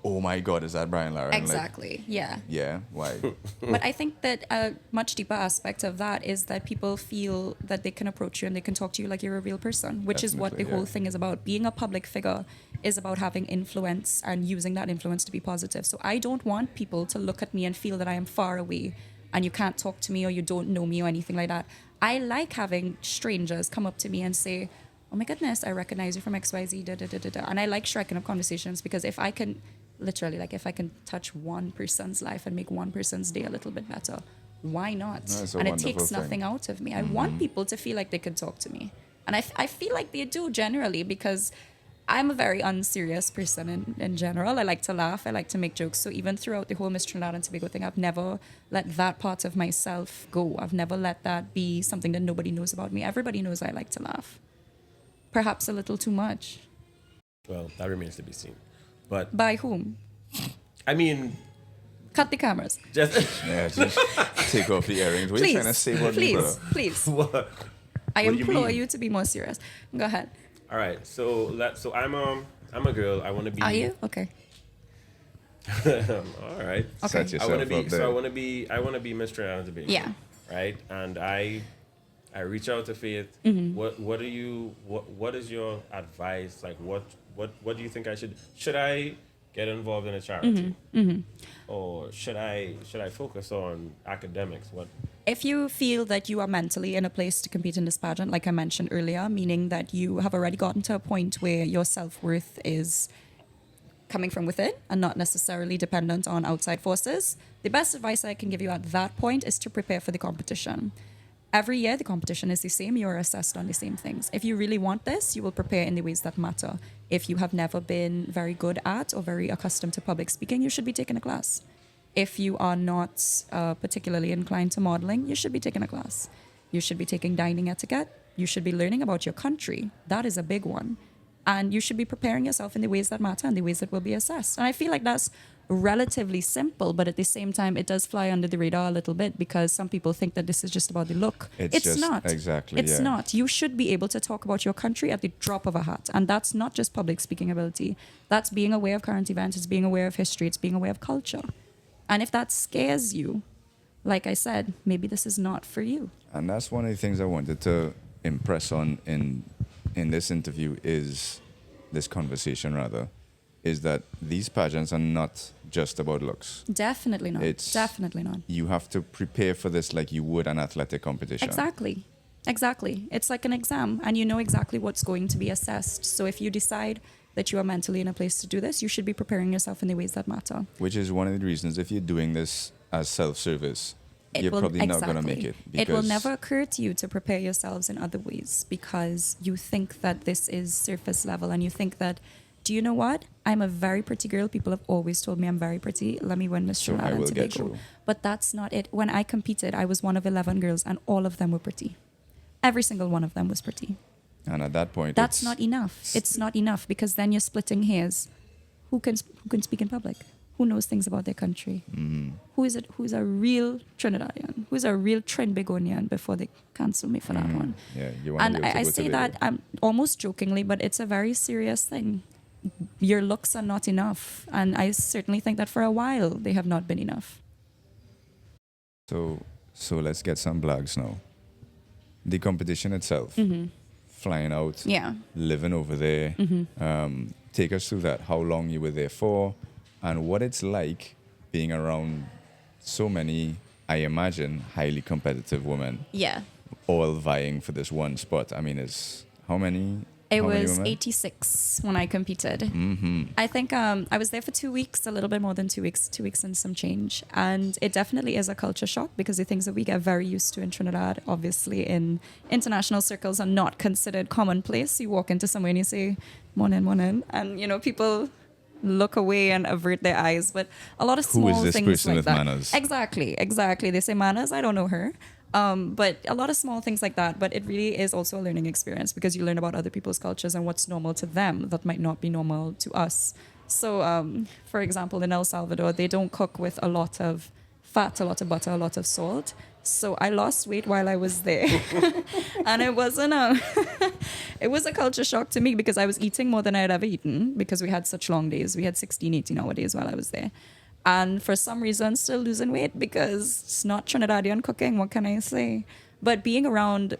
oh my God, is that Brian Lara? And like, Exactly. Yeah. yeah, why? But I think that a much deeper aspect of that is that people feel that they can approach you and they can talk to you like you're a real person, which is what the Definitely, whole yeah. thing is about. Being a public figure is about having influence and using that influence to be positive. So I don't want people to look at me and feel that I am far away and you can't talk to me or you don't know me or anything like that. I like having strangers come up to me and say, "Oh my goodness, I recognize you from XYZ, da da da da da." And I like striking up conversations, because if I can literally, like, if I can touch one person's life and make one person's day a little bit better, why not? No, it's a And it wonderful takes thing. nothing out of me. I want people to feel like they can talk to me. And I feel like they do generally, because I'm a very unserious person in general. I like to laugh. I like to make jokes. So even throughout the whole Miss Trinidad and Tobago thing, I've never let that part of myself go. I've never let that be something that nobody knows about me. Everybody knows I like to laugh. Perhaps a little too much. Well, that remains to be seen. But By whom? I mean, Cut the cameras. just Yeah, just take off the earrings. What are you trying to say about me, please, brother? please. what? I What do you implore mean? you to be more serious. Go ahead. All right. So I'm a girl. I want to be. Are you? Okay. All right. Okay. Set I want yourself to be. up So there. I want to be. I want to be Miss Trinidad and Tobago. Yeah. right? And I reach out to Faith. What do you what is your advice? Like what do you think I should I get involved in a charity? Or should I focus on academics? What If you feel that you are mentally in a place to compete in this pageant, like I mentioned earlier, meaning that you have already gotten to a point where your self worth is coming from within and not necessarily dependent on outside forces, the best advice I can give you at that point is to prepare for the competition. Every year, the competition is the same. You are assessed on the same things. If you really want this, you will prepare in the ways that matter. If you have never been very good at or very accustomed to public speaking, you should be taking a class. If you are not particularly inclined to modeling, you should be taking a class. You should be taking dining etiquette. You should be learning about your country. That is a big one. And you should be preparing yourself in the ways that matter and the ways that will be assessed. And I feel like that's relatively simple, but at the same time, it does fly under the radar a little bit because some people think that this is just about the look. It's just, not. exactly, It's yeah. not. You should be able to talk about your country at the drop of a hat. And that's not just public speaking ability. That's being aware of current events. It's being aware of history. It's being aware of culture. And if that scares you, like I said, maybe this is not for you. And that's one of the things I wanted to impress on in this interview is this conversation rather, is that these pageants are not just about looks. Definitely not. It's- Definitely not. You have to prepare for this like you would an athletic competition. Exactly. Exactly. It's like an exam and you know exactly what's going to be assessed. So if you decide that you are mentally in a place to do this, you should be preparing yourself in the ways that matter. Which is one of the reasons if you're doing this as self-service, you're probably not going to make it. It will because- never occur to you to prepare yourselves in other ways because you think that this is surface level and you think that, do you know what? I'm a very pretty girl. People have always told me I'm very pretty. Let me win Miss So I Trinidad and will get Tobago. through. But that's not it. When I competed, I was one of 11 girls and all of them were pretty. Every single one of them was pretty. And at that point, That's it's- not enough. It's not enough because then you're splitting hairs. Who can speak in public? Who knows things about their country? Who is it? Who's a real Trinidadian? Who's a real Trinbagonian before they cancel me for that one? Yeah, you want And to be able to I go say to that Tobago. almost jokingly, but it's a very serious thing. Your looks are not enough, and I certainly think that for a while they have not been enough. So let's get some blags now. The competition itself, flying out, Yeah. living over there. Take us through that. How long you were there for, and what it's like being around so many, I imagine, highly competitive women, Yeah. all vying for this one spot. I mean, it's how many? It how many was women? 86 when I competed. I think I was there for 2 weeks, a little bit more than 2 weeks and some change. And it definitely is a culture shock because the things that we get very used to in Trinidad, obviously in international circles, are not considered commonplace. You walk into somewhere and you say, morning. And, people look away and avert their eyes. But a lot of Who small is this things person like with that. manners? Exactly. They say manners. I don't know her. But a lot of small things like that. But it really is also a learning experience because you learn about other people's cultures and what's normal to them that might not be normal to us. So, for example, in El Salvador, they don't cook with a lot of fat, a lot of butter, a lot of salt. So I lost weight while I was there. And it wasn't it was a culture shock to me because I was eating more than I had ever eaten because we had such long days. We had 16, 18-hour days while I was there. And for some reason, still losing weight because it's not Trinidadian cooking. What can I say? But being around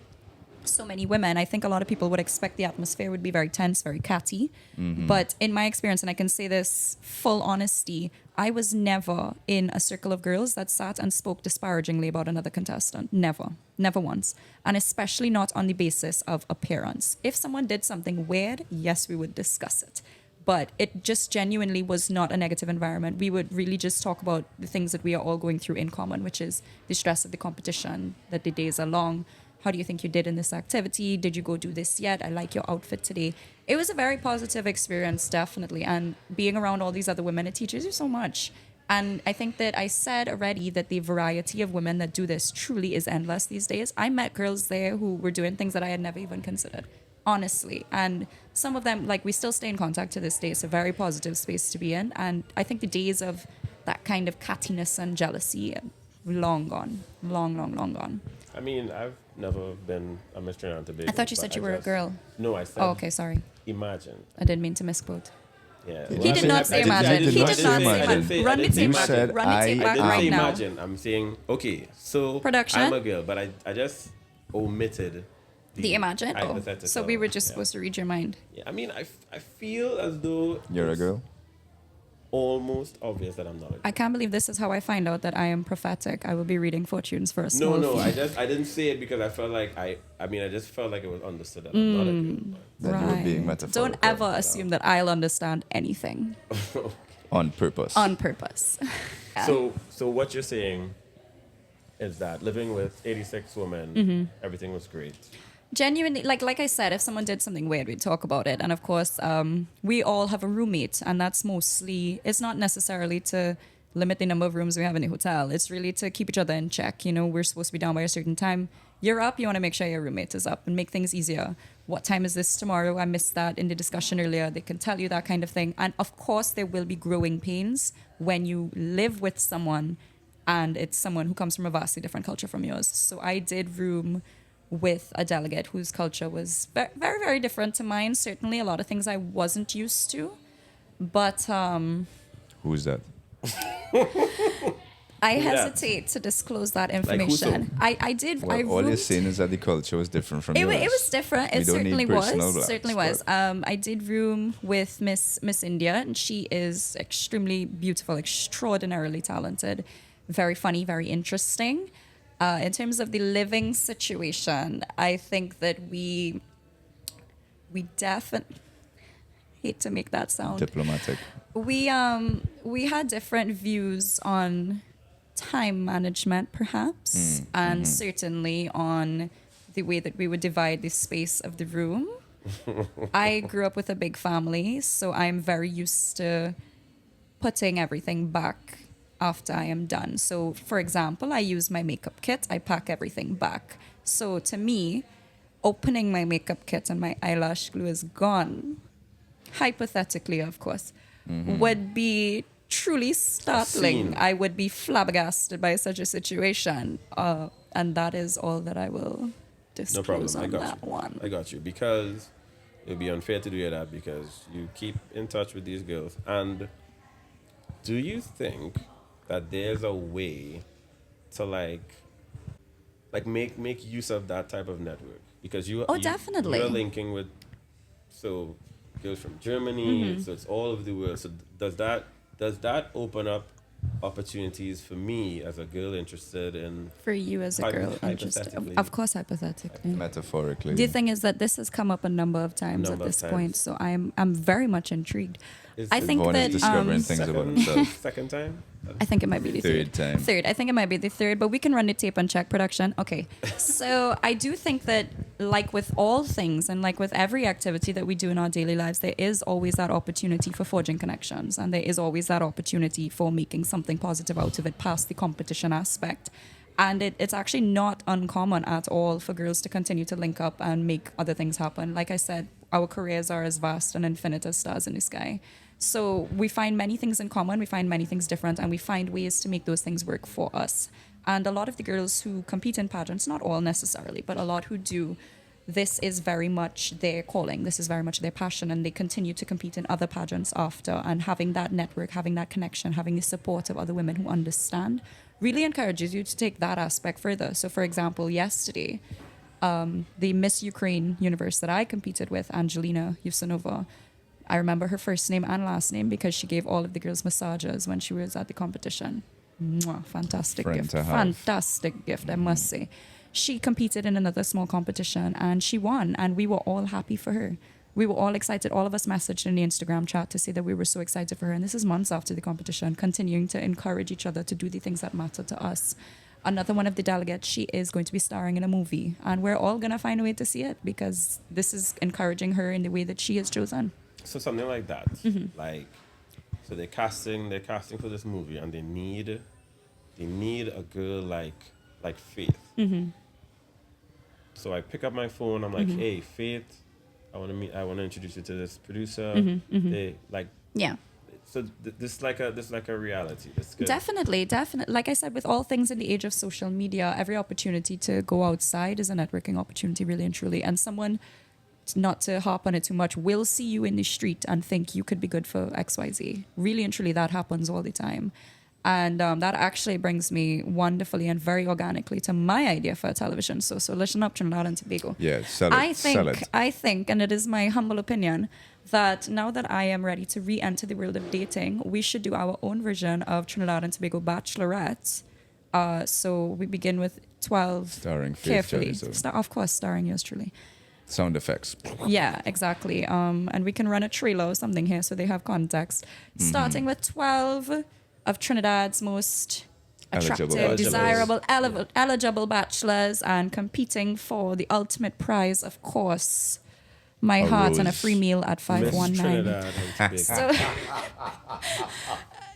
so many women, I think a lot of people would expect the atmosphere would be very tense, very catty. But in my experience, and I can say this full honesty, I was never in a circle of girls that sat and spoke disparagingly about another contestant. Never once. And especially not on the basis of appearance. If someone did something weird, yes, we would discuss it. But it just genuinely was not a negative environment. We would really just talk about the things that we are all going through in common, which is the stress of the competition, that the days are long. How do you think you did in this activity? Did you go do this yet? I like your outfit today. It was a very positive experience, definitely. And being around all these other women, it teaches you so much. And I think that I said already that the variety of women that do this truly is endless these days. I met girls there who were doing things that I had never even considered. Honestly. And some of them, we still stay in contact to this day. It's a very positive space to be in. And I think the days of that kind of cattiness and jealousy are long gone. Long gone. I mean, I've never been a Miss Trinidad and Tobago. I thought you said but you were a girl. No, I said. Oh, okay, sorry. Imagine. I didn't mean to misquote. Yeah. He Well, He I did mean, not say I didn't- I imagine. didn't- He I did didn't not say- say I didn't imagine. say- I Run the didn't say tape You back. said Run the tape I back I didn't right say now. imagine. I'm saying, okay, so Production? I'm a girl, but I just omitted The imagine. Oh, hypothetical. so we were just Yeah. supposed to read your mind. Yeah, I mean, I feel as though You're a it's girl? almost obvious that I'm not a girl. I can't believe this is how I find out that I am prophetic. I will be reading fortunes for a No, small no, fee. I didn't say it because I felt like I mean, I just felt like it was understood that I'm not a girl. That you were being Right. metaphorical. Don't ever assume that I'll understand anything On purpose. on purpose. So what you're saying is that living with 86 women, everything was great. Genuinely, like I said, if someone did something weird, we'd talk about it. And of course, we all have a roommate, and that's mostly, it's not necessarily to limit the number of rooms we have in the hotel. It's really to keep each other in check. You know, we're supposed to be down by a certain time. You're up, you want to make sure your roommate is up and make things easier. What time is this tomorrow? I missed that in the discussion earlier. They can tell you that kind of thing. And of course, there will be growing pains when you live with someone and it's someone who comes from a vastly different culture from yours. So I did room with a delegate whose culture was very, very, very different to mine. Certainly a lot of things I wasn't used to. But Who's that? I Who that? hesitate to disclose that who so? information. I did. Well, I all you're roomed- saying is that the culture was different from yours. it was different. We It don't certainly need personal was. blasts, Certainly was. but- I did room with Miss India, and she is extremely beautiful, extraordinarily talented, very funny, very interesting. In terms of the living situation, I think that we definitely hate to make that sound. Diplomatic. We had different views on time management, perhaps, and certainly on the way that we would divide the space of the room. I grew up with a big family, so I'm very used to putting everything back after I am done. So, for example, I use my makeup kit, I pack everything back. So, to me, opening my makeup kit and my eyelash glue is gone, hypothetically, of course, would be truly startling. scene. I would be flabbergasted by such a situation. And that is all that I will No disclose problem. I on got that you. one. I got you because it would be unfair to do that because you keep in touch with these girls. And do you think that there's a way to like make use of that type of network? Because Definitely. you're linking with girls from Germany, Mm-hmm. so it's all over the world. So does that open up opportunities for me as a girl interested in For you as a girl, interested. hypothetically. Of course, hypothetically. Metaphorically. The thing is that this has come up a number of times Number at of this times. point, so I'm very much intrigued. Is I it think Vaughn is that discovering things about himself. second time? I think it might be the Third time. Third. I think it might be the third, but we can run the tape and check production. Okay. So I do think that, like with all things and like with every activity that we do in our daily lives, there is always that opportunity for forging connections, and there is always that opportunity for making something positive out of it past the competition aspect. And it's actually not uncommon at all for girls to continue to link up and make other things happen. Like I said, our careers are as vast and infinite as stars in the sky. So we find many things in common, we find many things different, and we find ways to make those things work for us. And a lot of the girls who compete in pageants, not all necessarily, but a lot who do, this is very much their calling. This is very much their passion, and they continue to compete in other pageants after. And having that network, having that connection, having the support of other women who understand really encourages you to take that aspect further. So, for example, yesterday, the Miss Ukraine Universe that I competed with, Angelina Yusanova, I remember her first name and last name because she gave all of the girls massages when she was at the competition. Mwah, fantastic Friend gift. to have. Fantastic gift, I must say. She competed in another small competition and she won, and we were all happy for her. We were all excited. All of us messaged in the Instagram chat to say that we were so excited for her. And this is months after the competition, continuing to encourage each other to do the things that matter to us. Another one of the delegates, she is going to be starring in a movie, and we're all going to find a way to see it because this is encouraging her in the way that she has chosen. So something like that, like, so they're casting for this movie, and they need a girl like Faith. So I pick up my phone. I'm like, hey, Faith, I want to introduce you to this producer. They like, Yeah. so this like a reality. That's good. Definitely. Like I said, with all things in the age of social media, every opportunity to go outside is a networking opportunity, really and truly. And someone not to harp on it too much, will see you in the street and think you could be good for XYZ. Really and truly, that happens all the time. And that actually brings me wonderfully and very organically to my idea for a television show. So listen up, Trinidad and Tobago. Yeah, sell it. Sell it. I think, and it is my humble opinion, that now that I am ready to re-enter the world of dating, we should do our own version of Trinidad and Tobago Bachelorette. So we begin with 12 Starring Faith carefully. Gillezeau. Of course, starring yours truly. Sound effects. Yeah, exactly. And we can run a trailer or something here so they have context. Starting with 12 of Trinidad's most Eligible attractive, bachelors. desirable, eligible bachelors, and competing for the ultimate prize, of course, my A heart and a rose. free meal at Miss 519. Trinidad and Tobago.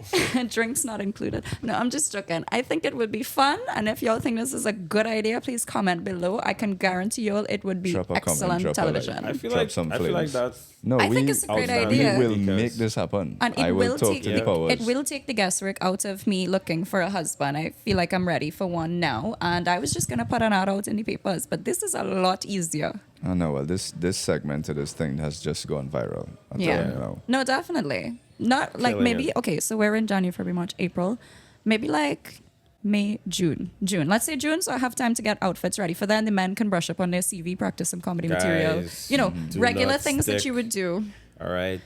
So, drinks not included. No, I'm just joking. I think it would be fun, and if y'all think this is a good idea, please comment below. I can guarantee y'all it would be Drop a comment, excellent drop a like. television. I feel Drop like some I feel like flames. that's No, I think it's a great outstanding. idea. We will Because- make this happen. And I it will will talk take to the powers. it will take the guesswork out of me looking for a husband. I feel like I'm ready for one now, and I was just gonna put an ad out in the papers, but this is a lot easier. I know. Well, this segment of this thing has just gone viral. I'm telling you now. No, definitely. Not like Killing maybe it. okay. So we're in January, February, March, April, maybe like May, June. Let's say June, so I have time to get outfits ready. For then, the men can brush up on their CV, practice some comedy material. Guys, You know, do regular not things that stick. you would do. all right.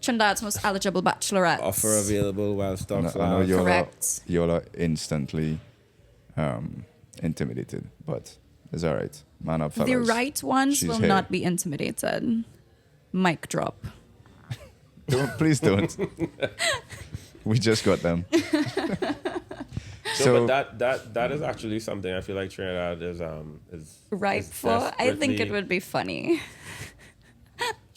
Trinidad's most eligible bachelorette. Offer available while I stocks know last. Correct. y'all are instantly intimidated, but it's all right. Man up, fellas. The right ones She's will here. not be intimidated. Mic drop. Please don't. We just got them. No, but that is actually something I feel like Trinidad is Ripe is for. I think it desperately- would be funny.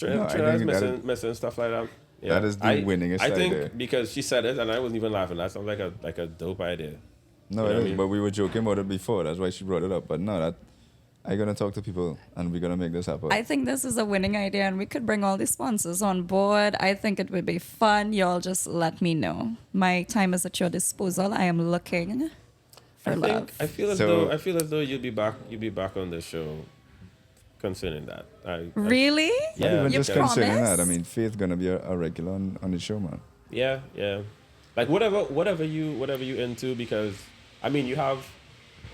No, I Trinidad's think that missing stuff like that. Yeah. that is the winningest I think idea. because she said it and I wasn't even laughing. That sounds like a dope idea. No, You know it what I is, mean? but we were joking about it before. That's why she brought it up. But no, that I'm gonna talk to people and we're gonna make this happen. I think this is a winning idea, and we could bring all the sponsors on board. I think it would be fun. Y'all just let me know. My time is at your disposal. I am looking for love. I feel as though you'll be back on the show concerning that. Really? Not Yeah. even You just considering promise? that. I mean, Faith gonna be a regular on the show, man. Yeah. Like whatever you into, because I mean you have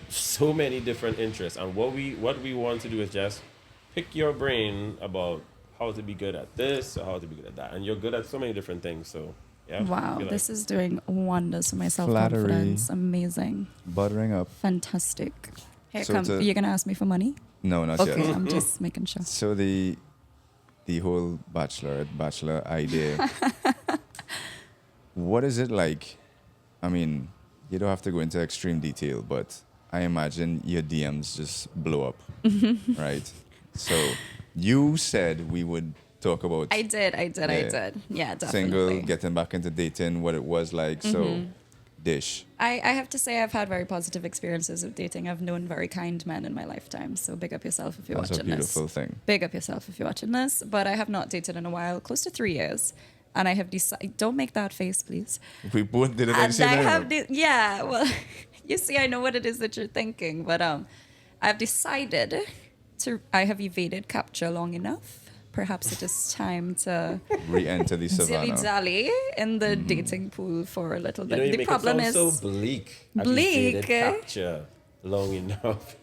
so many different interests, and what we want to do is just pick your brain about how to be good at this or how to be good at that, and you're good at so many different things. So yeah. Wow, this is doing wonders for my Flattery. self-confidence. Amazing. Buttering up. Fantastic. Here So come. to- You're going to ask me for money? No, not Okay, yet. I'm just making sure. So the whole bachelor idea. What is it like? I mean, you don't have to go into extreme detail, but I imagine your DMs just blow up, right? So you said we would talk about I did. Yeah, definitely. single, getting back into dating, what it was like. So, dish. I have to say I've had very positive experiences with dating. I've known very kind men in my lifetime. So big up yourself if you're That's a watching this. beautiful thing. Big up yourself if you're watching this. But I have not dated in a while, close to 3 years. And I have decided, don't make that face, please. We both did it at the And same I time. have, yeah, well, you see, I know what it is that you're thinking. But I've decided I have evaded capture long enough. Perhaps it is time to Re-enter the savannah. dilly-dally in the dating pool for a little You bit. know, you The make problem it sound is, so bleak. Bleak, Evaded eh? capture long enough.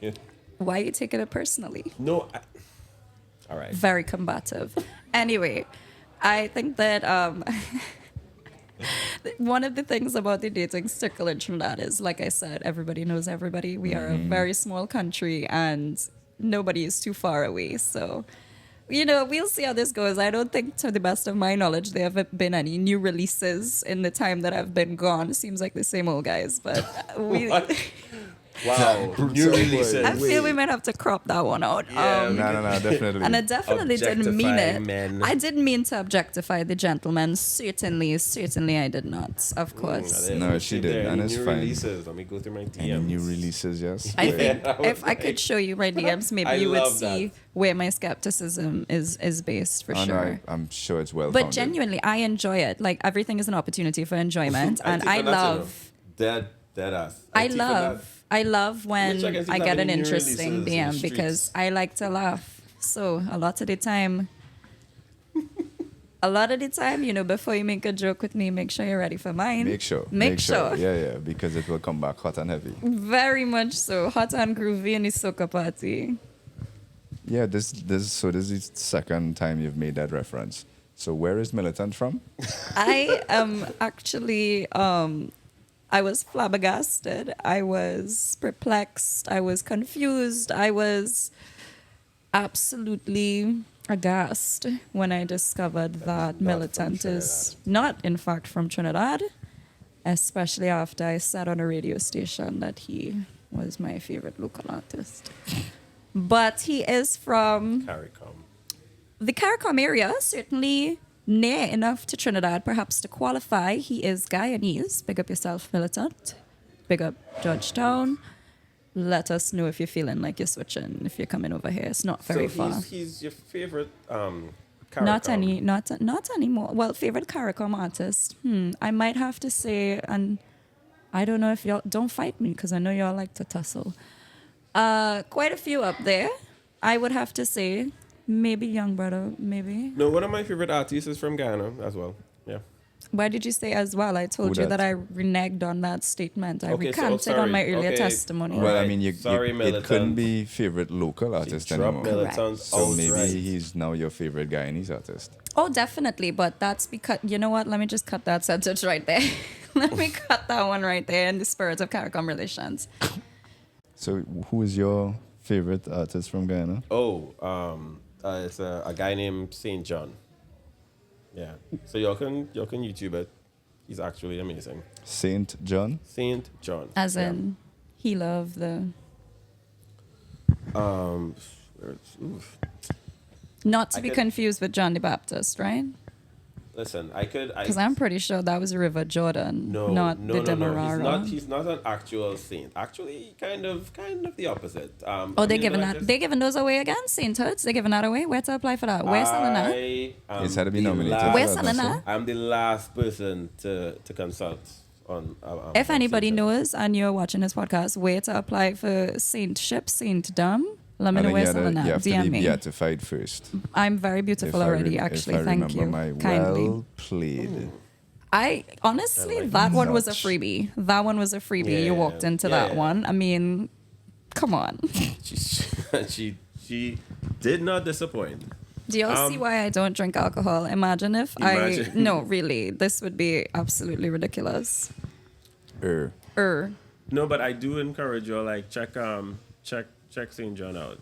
why are you taking it personally? No. All right. Very combative. Anyway, I think that one of the things about the dating circle in Trinidad is, like I said, everybody knows everybody. We are a very small country and nobody is too far away. So, you know, we'll see how this goes. I don't think, to the best of my knowledge, there have been any new releases in the time that I've been gone. Seems like the same old guys, but we. What? Wow. New releases. I feel we might have to crop that one out. Yeah, No, definitely. And I definitely didn't mean it. Objectifying men. I didn't mean to objectify the gentleman. Certainly I did not. Of course. No, she did, and it's new fine. Releases. Let me go through my DMs. Any new releases, yes. I think Yeah, if I could show you my DMs, maybe I you would love see that. where my skepticism is based for Oh, no, sure. I'm sure it's well But founded. genuinely, I enjoy it. Like everything is an opportunity for enjoyment, and I think that's love. enough. Dead ass. I think for that- love Let me when check and see I if get there an are any new interesting releases in the DM because streets. I like to laugh. So a lot of the time, before you make a joke with me, make sure you're ready for mine. Make sure. Yeah, because it will come back hot and heavy. Very much so. Hot and groovy in the soca party. Yeah, this is the second time you've made that reference. So where is Militant from? I am actually, I was flabbergasted. I was perplexed. I was confused. I was absolutely aghast when I discovered that Militant is not, in fact, from Trinidad, especially after I said on a radio station that he was my favorite local artist. But he is from CARICOM. the CARICOM area, certainly near enough to Trinidad, perhaps to qualify. He is Guyanese. Big up yourself, Militant. Big up Georgetown. Let us know if you're feeling like you're switching, if you're coming over here. It's not very far. He's your favorite Not CARICOM. not anymore. Well, favorite CARICOM artist. I might have to say, and I don't know if y'all don't fight me because I know y'all like to tussle. Quite a few up there. I would have to say, maybe Young Brother, maybe. No, one of my favorite artists is from Ghana as well. Yeah. Why did you say as well? I told Who you that? that I reneged on that statement. I Okay, so- recanted on my sorry. earlier Okay. testimony. All Well, I right. mean, Sorry, it Militant. couldn't be favorite local artist She dropped anymore. Militant's So maybe outright. he's now your favorite Guyanese artist. Oh, definitely. But that's because, you know what? Let me just cut that sentence right there. Let me cut that one right there in the spirit of CARICOM relations. So who is your favorite artist from Guyana? Oh, it's a guy named Saint John. Yeah. So y'all can YouTube it. He's actually amazing. Saint John? Saint John. As Yeah. in, he loved the... Oof. Not to I be could- confused with John the Baptist, right? Listen, I could. Because I'm pretty sure that was the River Jordan, No, not no, the no, no. Demerara. He's not an actual saint. Actually, kind of the opposite. Oh, I they're mean, giving like that. this- They're giving those away again, Sainthoods. They're giving that away. Where to apply for that? Where's selling that? It's had to be the nominated. last- Where's selling that? I'm the last person to consult on. If anybody sainthood. knows and you're watching this podcast, where to apply for saintship, saintdom, let me know where selling you that. have to DM be me. beatified first. I'm very beautiful already, actually. If I Thank remember you. my Kindly. well played. I honestly, I like that one was a touch. freebie. That one was a freebie. You Yeah, walked into yeah, that yeah. one. I mean, come on. she did not disappoint. Do y'all see why I don't drink alcohol? Imagine if Imagine. no, really, this would be absolutely ridiculous. No, but I do encourage you, like check St. John out.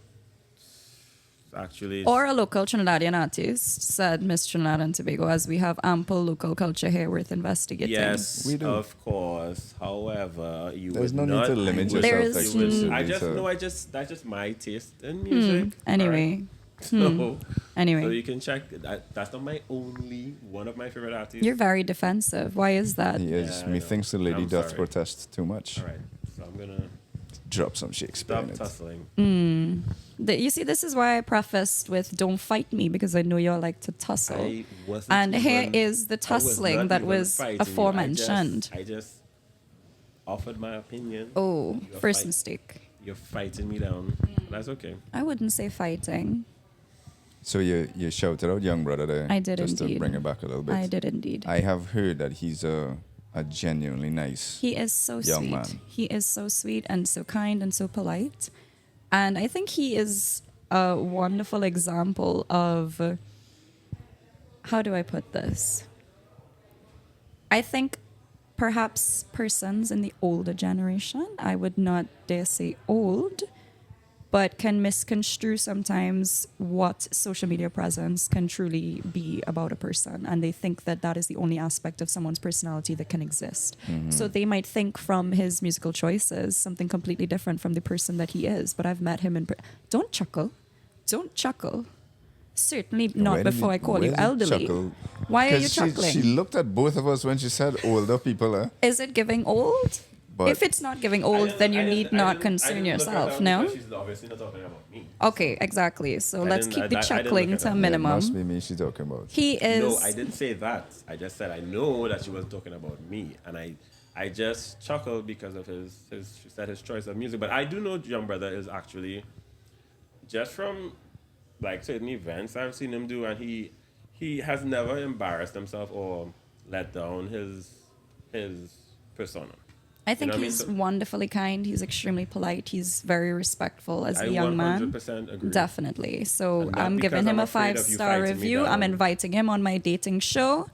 Actually, Or a local Trinidadian artist, said Miss Trinidad and Tobago, as we have ample local culture here worth investigating. yes, We do. of course. However, you There's would no need not, to limit you would- There yourself is- you would- exclusively. that's just my taste in music. Anyway, So anyway, you can check. That's not my only one of my favorite artists. you're very defensive. Why is that? He is. Yeah, I know. Methinks the lady I'm doth sorry. protest too much. All right, so I'm gonna Drop some Shakespeare stop in it. tussling. You see, this is why I prefaced with "Don't fight me" because I know y'all like to tussle. I wasn't And here even- is the I was tussling not that even was fighting you. aforementioned. I just offered my opinion. Oh, You're first fight- mistake. You're fighting me down. That's okay. I wouldn't say fighting. So you shouted out Young Brother there. I did just indeed. to bring it back a little bit. I did indeed. I have heard that he's a genuinely nice. He is so Young sweet. man. He is so sweet and so kind and so polite. And I think he is a wonderful example of how do I put this? I think perhaps persons in the older generation, I would not dare say old, but can misconstrue sometimes what social media presence can truly be about a person. And they think that that is the only aspect of someone's personality that can exist. So they might think from his musical choices something completely different from the person that he is. But I've met him in... Don't chuckle. Don't chuckle. Certainly not Why did before I call you why did elderly. chuckle? Why are you 'Cause chuckling? She looked at both of us when she said older people. Is it giving old? But If it's not giving old, then you need not concern yourself, no? She's obviously not talking about me. Okay, exactly. So let's didn't- keep I the didn't look chuckling at to a that. it minimum. must be me she's talking about. He is. No, I didn't say that. I just said I know that she was talking about me, and I just chuckled because of his choice of music. But I do know Young Brother is actually just from like certain events I've seen him do, and he has never embarrassed himself or let down his persona. I You know think what I mean? he's So wonderfully kind. He's extremely polite. He's very respectful as I the young man. 100% agree. Definitely. So And not I'm because giving him I'm a afraid of you 5-star fighting me review. I'm down. inviting him on my dating show.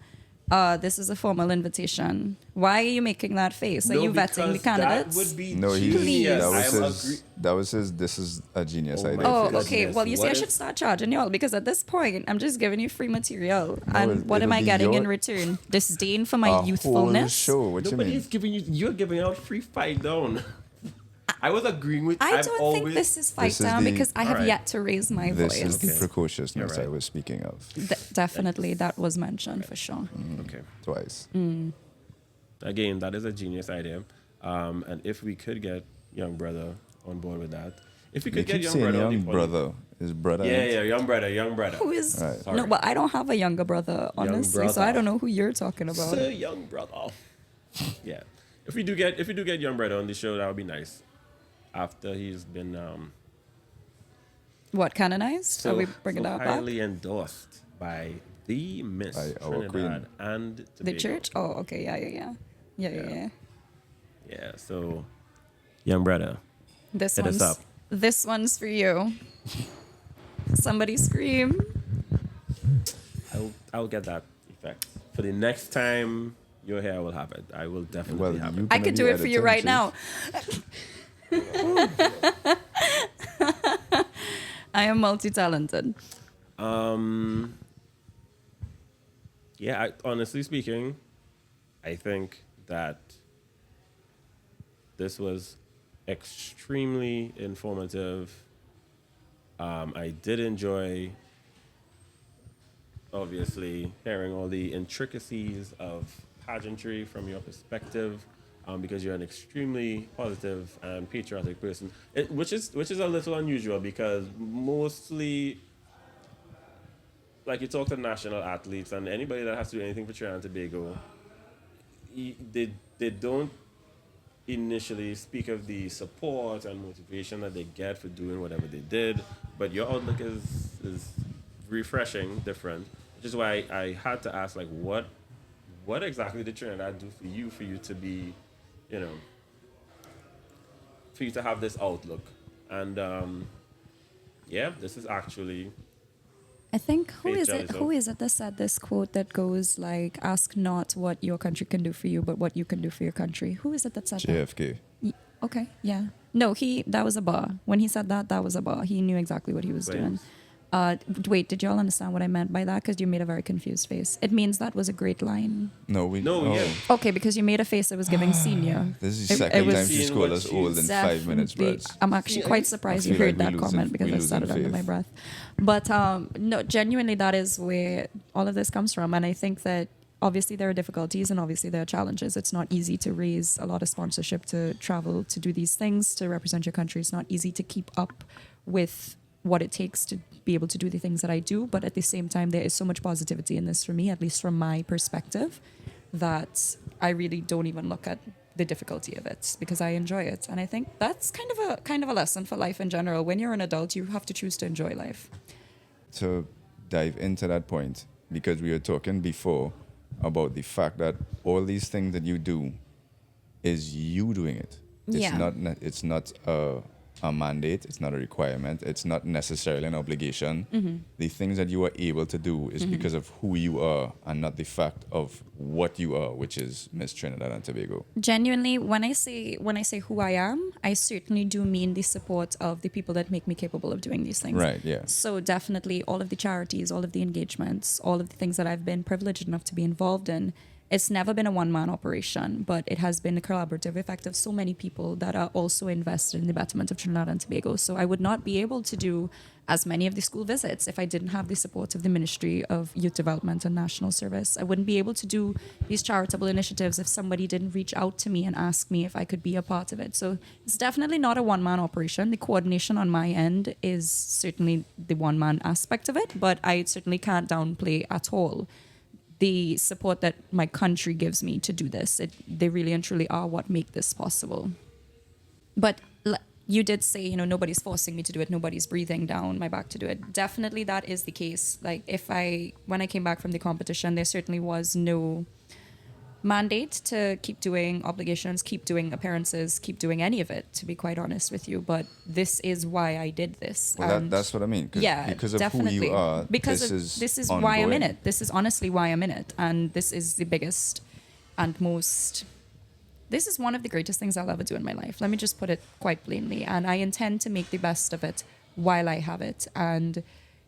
This is a formal invitation. Why are you making that face? Are No, you vetting the because candidates? that would be No, genius. that I was am his. That was his. This is a genius Oh my idea. Oh, Phase. okay. goodness. Well, you see, What I if- should start charging y'all because at this point, I'm just giving you free material. No, And what am it'll I be getting your- in return? Disdain for my A whole youthfulness? show. What you mean? Nobody's giving you. You're giving out free fight down. I was agreeing with. I I've don't always, think this is fight This is down the- because I have Alright. yet to raise my This voice. is the Okay. precociousness You're right. I was speaking of Definitely, that was mentioned for sure. Okay. twice. Again, that is a genius idea. And if we could get young brother on board with that, if we You could get keep young saying brother, young brother. His brother. Yeah, yeah, young brother, young brother. Who is Right. Sorry. no? But I don't have a younger brother, honestly, so brother. I don't know who you're talking about. Sir, young brother. Yeah. If we do get young brother on the show, that would be nice. After he's been What, canonized? Are we bringing so that back? highly endorsed by the Miss By our Trinidad queen. and The Tobago. church? Oh, okay, yeah. Yeah. Yeah. So, young brother. This Hit us one's up. this one's for you. Somebody scream. I'll get that effect for the next time you're here. I will have it. I will definitely Well, have you it. I gonna could be do it for you editing, right Chief. now. I am multi-talented. Yeah. Honestly speaking, I think that this was extremely informative. I did enjoy, obviously, hearing all the intricacies of pageantry from your perspective, because you're an extremely positive and patriotic person, which is a little unusual because mostly, like you talk to national athletes and anybody that has to do anything for Trinidad and Tobago, they don't initially speak of the support and motivation that they get for doing whatever they did, but your outlook is refreshing, different, which is why I had to ask, like, what exactly did Trinidad do for you to be, you know, for you to have this outlook, and yeah, this is actually I think Faith Gillezeau. who is it that said this quote that goes like, "Ask not what your country can do for you, but what you can do for your country." Who is it that said that? JFK. Okay, yeah. No, that was a bar. When he said that was a bar. He knew exactly what he was doing. Wait, did y'all understand what I meant by that? Because you made a very confused face. It means that was a great line. No, yeah. Okay, because you made a face that was giving senior. This is the It second was- time she Seeing scored what us old in 5 minutes, Definitely. bruds. I'm actually quite surprised I you feel heard like that we comment losing- because we I started losing under my faith. breath. But no, genuinely, that is where all of this comes from. And I think that obviously there are difficulties and obviously there are challenges. It's not easy to raise a lot of sponsorship to travel to do these things, to represent your country. It's not easy to keep up with what it takes to be able to do the things that I do. But at the same time, there is so much positivity in this for me, at least from my perspective, that I really don't even look at the difficulty of it because I enjoy it. And I think that's kind of a lesson for life in general. When you're an adult, you have to choose to enjoy life. To dive into that point, because we were talking before about the fact that all these things that you do is you doing it. Yeah. It's not a mandate. It's not a requirement. It's not necessarily an obligation. Mm-hmm. The things that you are able to do is because of who you are and not the fact of what you are, which is Miss Trinidad and Tobago. Genuinely, when I say who I am, I certainly do mean the support of the people that make me capable of doing these things. Right, yeah. So definitely all of the charities, all of the engagements, all of the things that I've been privileged enough to be involved in, it's never been a one-man operation, but it has been a collaborative effect of so many people that are also invested in the betterment of Trinidad and Tobago. So I would not be able to do as many of the school visits if I didn't have the support of the Ministry of Youth Development and National Service. I wouldn't be able to do these charitable initiatives if somebody didn't reach out to me and ask me if I could be a part of it. So it's definitely not a one-man operation. The coordination on my end is certainly the one-man aspect of it, but I certainly can't downplay at all the support that my country gives me to do this. They really and truly are what make this possible. But you did say, nobody's forcing me to do it, nobody's breathing down my back to do it. Definitely that is the case. Like when I came back from the competition, there certainly was no mandate to keep doing obligations, keep doing appearances, keep doing any of it, to be quite honest with you. But this is why I did this. Well, that's what I mean. Yeah, because of definitely. who you are, Because this is why I'm in it. This is honestly why I'm in it. And this is the biggest and most... This is one of the greatest things I'll ever do in my life. Let me just put it quite plainly. And I intend to make the best of it while I have it. And,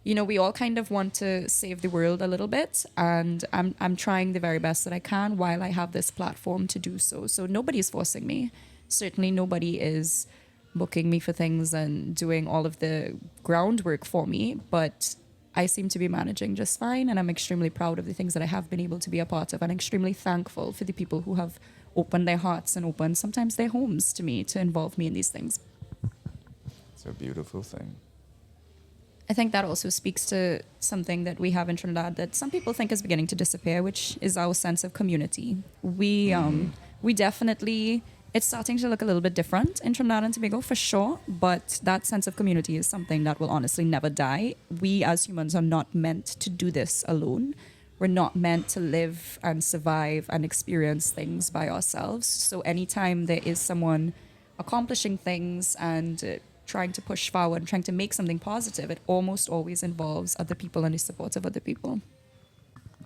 we all kind of want to save the world a little bit. And I'm trying the very best that I can while I have this platform to do so. So nobody's forcing me. Certainly nobody is booking me for things and doing all of the groundwork for me. But I seem to be managing just fine. And I'm extremely proud of the things that I have been able to be a part of. And extremely thankful for the people who have open their hearts and open sometimes their homes to me to involve me in these things. It's a beautiful thing. I think that also speaks to something that we have in Trinidad that some people think is beginning to disappear, which is our sense of community. We definitely, it's starting to look a little bit different in Trinidad and Tobago for sure, but that sense of community is something that will honestly never die. We as humans are not meant to do this alone. We're not meant to live and survive and experience things by ourselves. So anytime there is someone accomplishing things and trying to push forward and trying to make something positive, it almost always involves other people and the support of other people.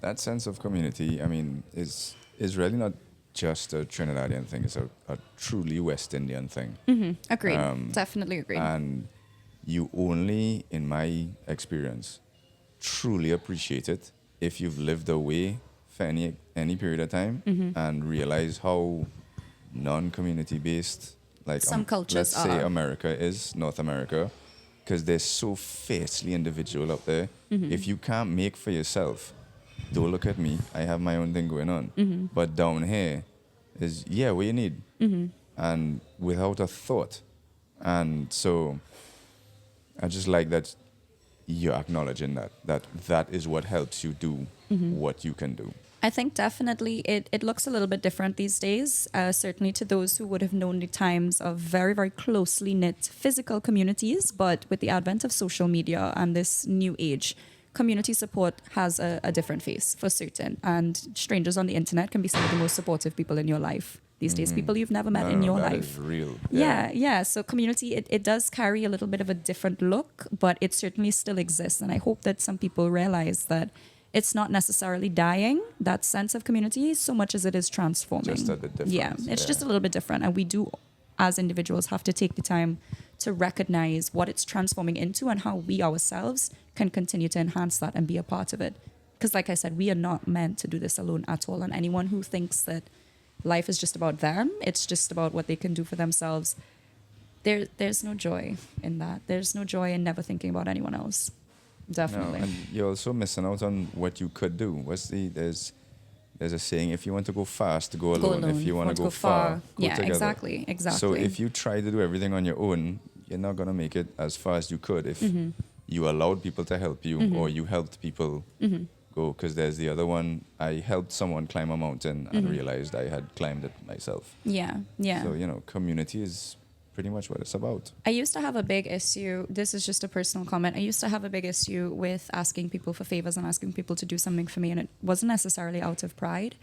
That sense of community, I mean, is really not just a Trinidadian thing. It's a truly West Indian thing. Mm-hmm. Agreed. Definitely agreed. And you only, in my experience, truly appreciate it if you've lived away for any period of time and realize how non-community based, like some cultures let's say America is, North America, because they're so fiercely individual up there. If you can't make for yourself, don't look at me, I have my own thing going on. But down here is, what you need. And without a thought. And so I just like that you're acknowledging that is what helps you do what you can do. I think definitely it looks a little bit different these days, certainly to those who would have known the times of very, very closely knit physical communities. But with the advent of social media and this new age, community support has a different face for certain. And strangers on the internet can be some of the most supportive people in your life these days, people you've never met in your that life. Is real. Yeah. So community, it does carry a little bit of a different look, but it certainly still exists. And I hope that some people realize that it's not necessarily dying, that sense of community, so much as it is transforming. Just a bit different. Yeah, it's just a little bit different. And we do, as individuals, have to take the time to recognize what it's transforming into and how we ourselves can continue to enhance that and be a part of it. Because like I said, we are not meant to do this alone at all. And anyone who thinks that life is just about them, it's just about what they can do for themselves, there's no joy in that. There's no joy in never thinking about anyone else. Definitely. No, and you're also missing out on what you could do. There's a saying, if you want to go fast, go alone. If you want to go far, go together. Exactly. So if you try to do everything on your own, you're not going to make it as far as you could if you allowed people to help you or you helped people go. Because there's the other one, I helped someone climb a mountain and realized I had climbed it myself. Yeah. So, community is pretty much what it's about. I used to have a big issue. This is just a personal comment. I used to have a big issue with asking people for favors and asking people to do something for me. And it wasn't necessarily out of pride.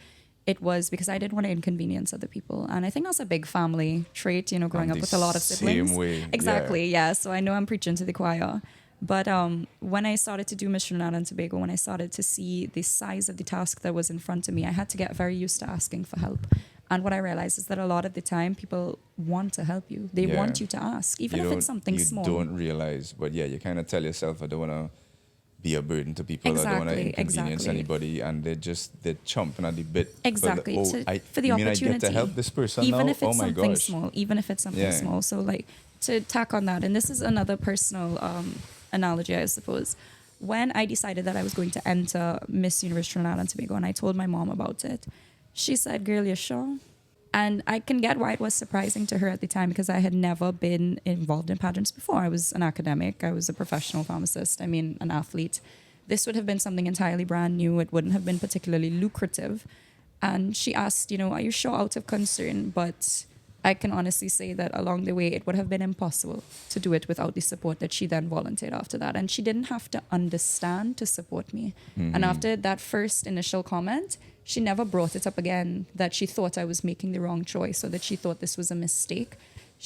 It was because I didn't want to inconvenience other people. And I think that's a big family trait, growing up with a lot of siblings. Same way. Exactly, yeah. So I know I'm preaching to the choir. But when I started to do Miss Trinidad and Tobago, when I started to see the size of the task that was in front of me, I had to get very used to asking for help. And what I realized is that a lot of the time, people want to help you. They want you to ask, even if it's something small. You don't realize, but you kind of tell yourself, I don't want to be a burden to people. I don't want to inconvenience anybody. And they're chomping at the bit. Exactly. For the opportunity. I get to help this person even now? if it's something small. Even if it's something Yeah. small. So to tack on that, and this is another personal analogy, I suppose. When I decided that I was going to enter Miss Universe Trinidad and Tobago, and I told my mom about it, she said, "Girl, you're sure?" And I can get why it was surprising to her at the time, because I had never been involved in pageants before. I was an academic. I was a professional pharmacist. An athlete. This would have been something entirely brand new. It wouldn't have been particularly lucrative. And she asked, are you sure, out of concern? But I can honestly say that along the way, it would have been impossible to do it without the support that she then volunteered after that. And she didn't have to understand to support me. And after that first initial comment, she never brought it up again that she thought I was making the wrong choice or that she thought this was a mistake.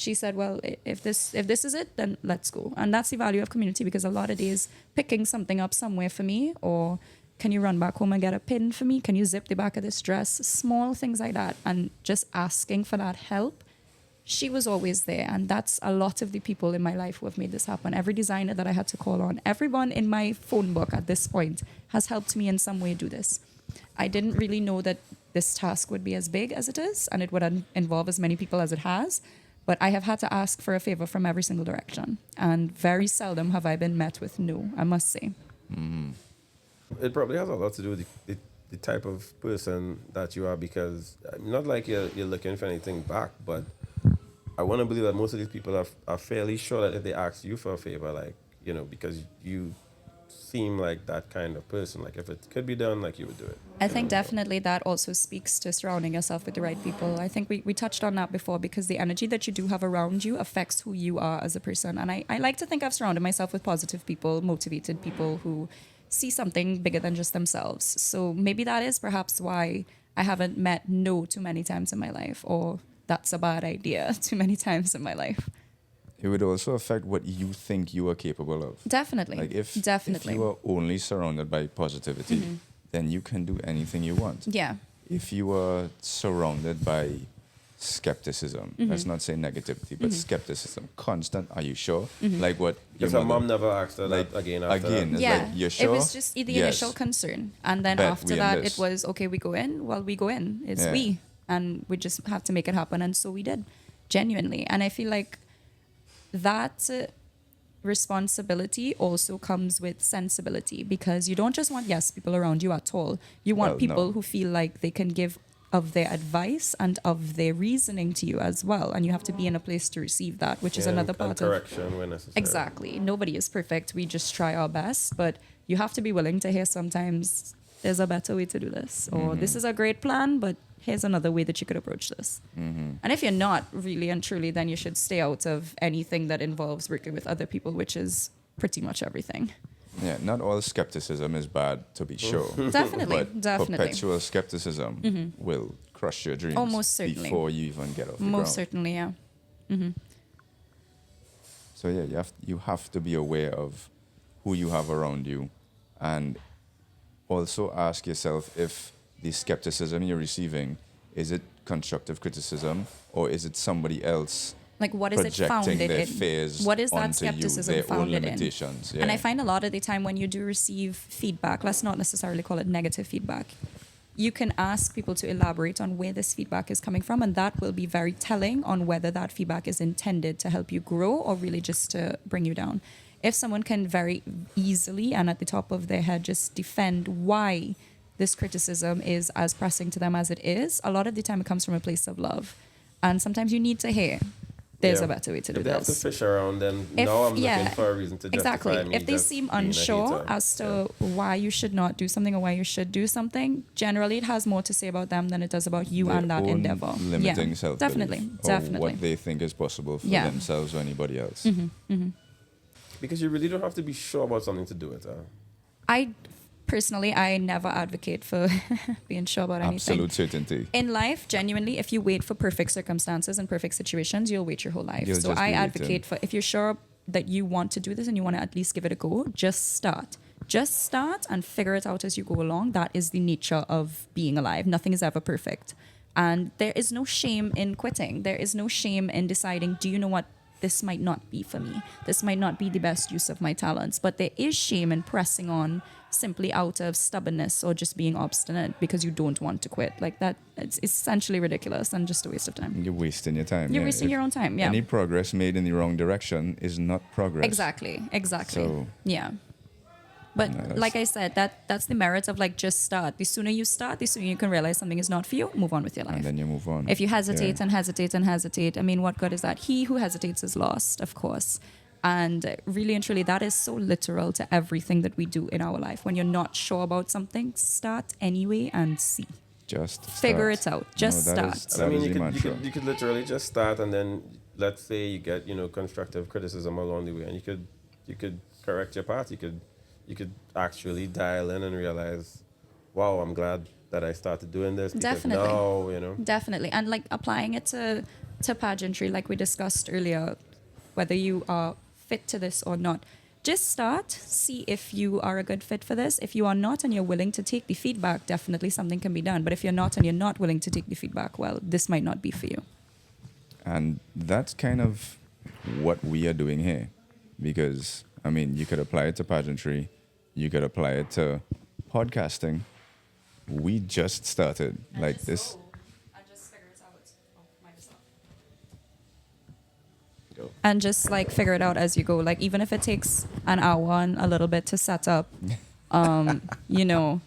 She said, well, if this is it, then let's go. And that's the value of community, because a lot of days picking something up somewhere for me, or can you run back home and get a pin for me? Can you zip the back of this dress? Small things like that. And just asking for that help, she was always there. And that's a lot of the people in my life who have made this happen. Every designer that I had to call on, everyone in my phone book at this point has helped me in some way do this. I didn't really know that this task would be as big as it is and it would involve as many people as it has. But I have had to ask for a favor from every single direction. And very seldom have I been met with no, I must say. It probably has a lot to do with the type of person that you are, because not like you're looking for anything back, but I want to believe that most of these people are fairly sure that if they ask you for a favor, like, you know, because you seem like that kind of person, like if it could be done, like you would do it. I think definitely that also speaks to surrounding yourself with the right people. I think we touched on that before, because the energy that you do have around you affects who you are as a person. And I like to think I've surrounded myself with positive people, motivated people who see something bigger than just themselves. So maybe that is perhaps why I haven't met no too many times in my life, or that's a bad idea too many times in my life. It would also affect what you think you are capable of. Definitely. Like if Definitely. you are only surrounded by positivity, then you can do anything you want. Yeah. If you are surrounded by skepticism, let's not say negativity, but skepticism, constant, are you sure? Like what your Because her mother, mom never asked her like that again after that. it's Yeah, like, you're sure? it was just the initial concern, and then Bet after we in that, this. it was okay. We go in. Well, we go in. It's Yeah. we, and we just have to make it happen, and so we did, genuinely. And I feel like that responsibility also comes with sensibility, because you don't just want yes people around you at all. You want Well, people no. who feel like they can give of their advice and of their reasoning to you as well, and you have to be in a place to receive that, which is Yeah, another and part of correction when necessary. exactly. Nobody is perfect. We just try our best, but you have to be willing to hear sometimes there's a better way to do this, or this is a great plan, but here's another way that you could approach this. And if you're not really and truly, then you should stay out of anything that involves working with other people, which is pretty much everything. Yeah, not all skepticism is bad, to be sure. Definitely, But definitely. perpetual skepticism will crush your dreams Oh, most certainly. before you even get off the Most ground. certainly, yeah. So yeah, you have to be aware of who you have around you, and also ask yourself if the skepticism you're receiving, is it constructive criticism, or is it somebody else Like, what is it projecting founded their in? fears What is that onto you, skepticism their own founded in? limitations? Yeah. And I find a lot of the time when you do receive feedback, let's not necessarily call it negative feedback, you can ask people to elaborate on where this feedback is coming from, and that will be very telling on whether that feedback is intended to help you grow or really just to bring you down. If someone can very easily and at the top of their head just defend why this criticism is as pressing to them as it is, a lot of the time it comes from a place of love. And sometimes you need to hear there's Yeah. a better way to do If they have to this. fish around, then If- now I'm yeah, looking for a reason to justify Exactly. me If they just seem being a unsure hater. as to why you should not do something or why you should do something, generally it has more to say about them than it does about you Their and that own endeavor. limiting Yeah, self-belief, definitely, or definitely. what they think is possible for Yeah. themselves or anybody else. Because you really don't have to be sure about something to do it. I personally, I never advocate for being sure about anything. Absolute certainty. In life, genuinely, if you wait for perfect circumstances and perfect situations, you'll wait your whole life. You'll So just I be advocate waiting. for, if you're sure that you want to do this and you want to at least give it a go, just start. Just start and figure it out as you go along. That is the nature of being alive. Nothing is ever perfect. And there is no shame in quitting. There is no shame in deciding, do you know what? This might not be for me. This might not be the best use of my talents. But there is shame in pressing on simply out of stubbornness or just being obstinate because you don't want to quit. Like that, it's essentially ridiculous and just a waste of time. You're wasting your time. You're yeah. wasting If your own time, yeah. Any progress made in the wrong direction is not progress. Exactly. So- Yeah. But No, that's- like I said, that's the merit of like just start. The sooner you start, the sooner you can realize something is not for you, move on with your life. And then you move on. If you hesitate Yeah. and hesitate and hesitate, I mean, what good is that? He who hesitates is lost, of course. And really and truly, that is so literal to everything that we do in our life. When you're not sure about something, start anyway and see. Just Figure start. it out. Just No, start. I That mean, is you the could, you mantra. could you could literally just start, and then let's say you get constructive criticism along the way, and you could correct your path. You could actually dial in and realize, wow, I'm glad that I started doing this because Definitely. now Definitely. And like applying it to pageantry, like we discussed earlier, whether you are fit to this or not. Just start, see if you are a good fit for this. If you are not and you're willing to take the feedback, definitely something can be done. But if you're not and you're not willing to take the feedback, well, this might not be for you. And that's kind of what we are doing here. Because, I mean, you could apply it to pageantry, you could apply it to podcasting. We just started like this. go. And just like figure it out as you go. Like even if it takes an hour and a little bit to set up, you know,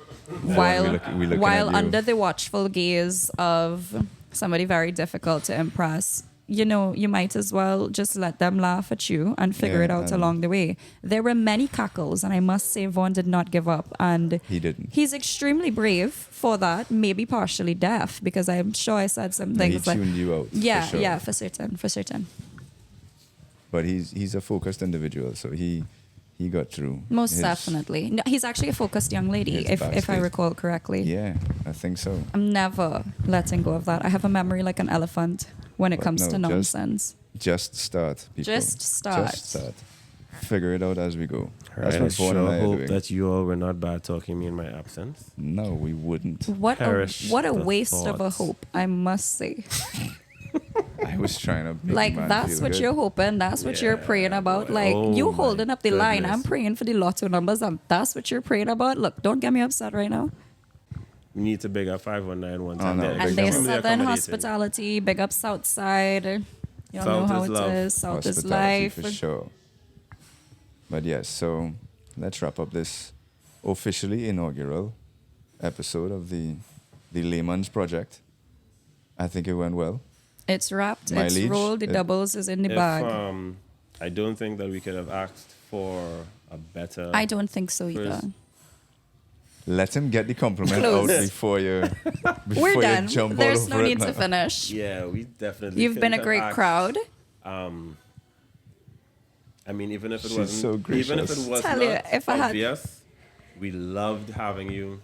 while we looking while at you. under the watchful gaze of somebody very difficult to impress, you know, you might as well just let them laugh at you and figure Yeah, it out and- along the way. There were many cackles, and I must say Vaughn did not give up, and He didn't. he's extremely brave for that. Maybe partially deaf because I'm sure I said some He things like, tuned you out. yeah, for sure. yeah, for certain, for certain. But he's a focused individual, so he got through. Most his- definitely. No, he's actually a focused young lady, his if I backstage. recall correctly. Yeah, I think so. I'm never letting go of that. I have a memory like an elephant when it But comes no, to just- nonsense. Just start, people. Just start. Just start. Figure it out as we go. All That's right, I what Vaughn and I sure are hope doing. that you all were not bad talking me in my absence. No, we wouldn't. What Perish a the waste of a thoughts. hope, I must say. I was trying to make Like man that's feel what good. you're hoping, that's what you're Yeah, praying about. boy. Like Oh you my holding up the line. I'm goodness. praying for the lotto numbers, and that's what you're praying about. Look, don't get me upset right now. We need to big up 519 one time. no, They're big And up. there's extremely Southern accommodating. hospitality, big up Southside. You all know South how is it love. is. South is Hospitality life. for sure. But yes, so let's wrap up this officially inaugural episode of the Laymans project. I think it went well. It's wrapped, Mileage, it's rolled, the it- doubles is in the If, bag. I don't think that we could have asked for a better. I don't think so either. First- Let him get the compliment Close. out before you We're before done. you jump all There's no over it need now. to finish. Yeah, we definitely. You've been a couldn't have great asked, crowd. I mean, even if it She's wasn't, so even if it gracious. was Tell not you, if I had- obvious, we loved having you.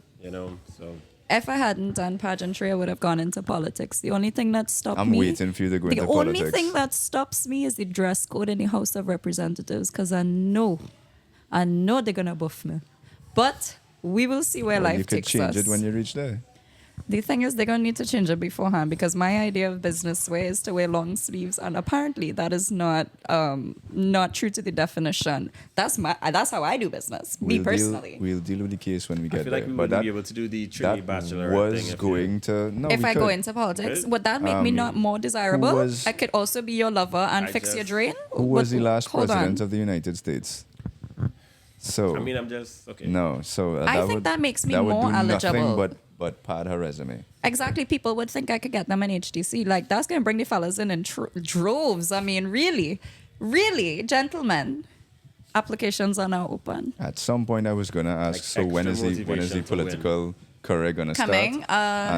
So If I hadn't done pageantry, I would have gone into politics. The only thing that stopped I'm me. waiting for you to go The into only politics. thing that stops me is the dress code in the House of Representatives because I know they're gonna buff me. But we will see where Well, life you could takes change us. it when you reach there. The thing is, they're gonna need to change it beforehand because my idea of business wear is to wear long sleeves, and apparently that is not true to the definition. That's how I do business. Me personally. We'll deal with the case when we I get feel there. like we but wouldn't that, be able to do the Trinity that Bachelorette was thing if going to no. If we I could. go into politics, Could? would that make me not more desirable? who was- I could also be your lover and I fix your just- drain. Who was the last Hold president on. of the United States? So I mean, I'm just okay. no. So I think would, that makes me that would more do eligible. Nothing but pad her resume. Exactly. People would think I could get them in HDC. Like, that's going to bring the fellas in droves. I mean, really, gentlemen, applications are now open. At some point, I was gonna ask. Like so when is extra the motivation to win. political career gonna Coming. start?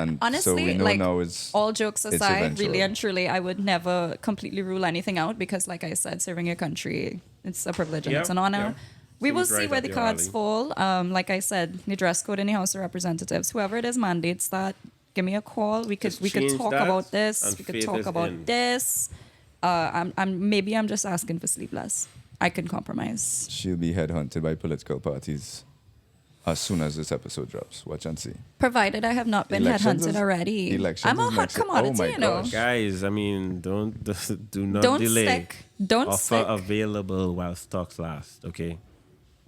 And Honestly, so we know like, now it's all jokes it's aside, eventual. really and truly, I would never completely rule anything out because, like I said, serving your country, it's a privilege and Yeah, it's an honor. yeah. We will Seems see right where up the your cards alley. fall. Like I said, the dress code in the House of Representatives, whoever it is mandates that, give me a call. We could Just we could change talk that about this. and We could faith talk is about in. this. Maybe I'm just asking for sleepless. I can compromise. she'll be headhunted by political parties as soon as this episode drops. Watch and see. Provided I have not been Elections headhunted is- already. elections I'm a is hot next- commodity, oh my you know. gosh. Guys, I mean, do not Don't delay. stick. Don't Offer stick. available while stocks last. Okay.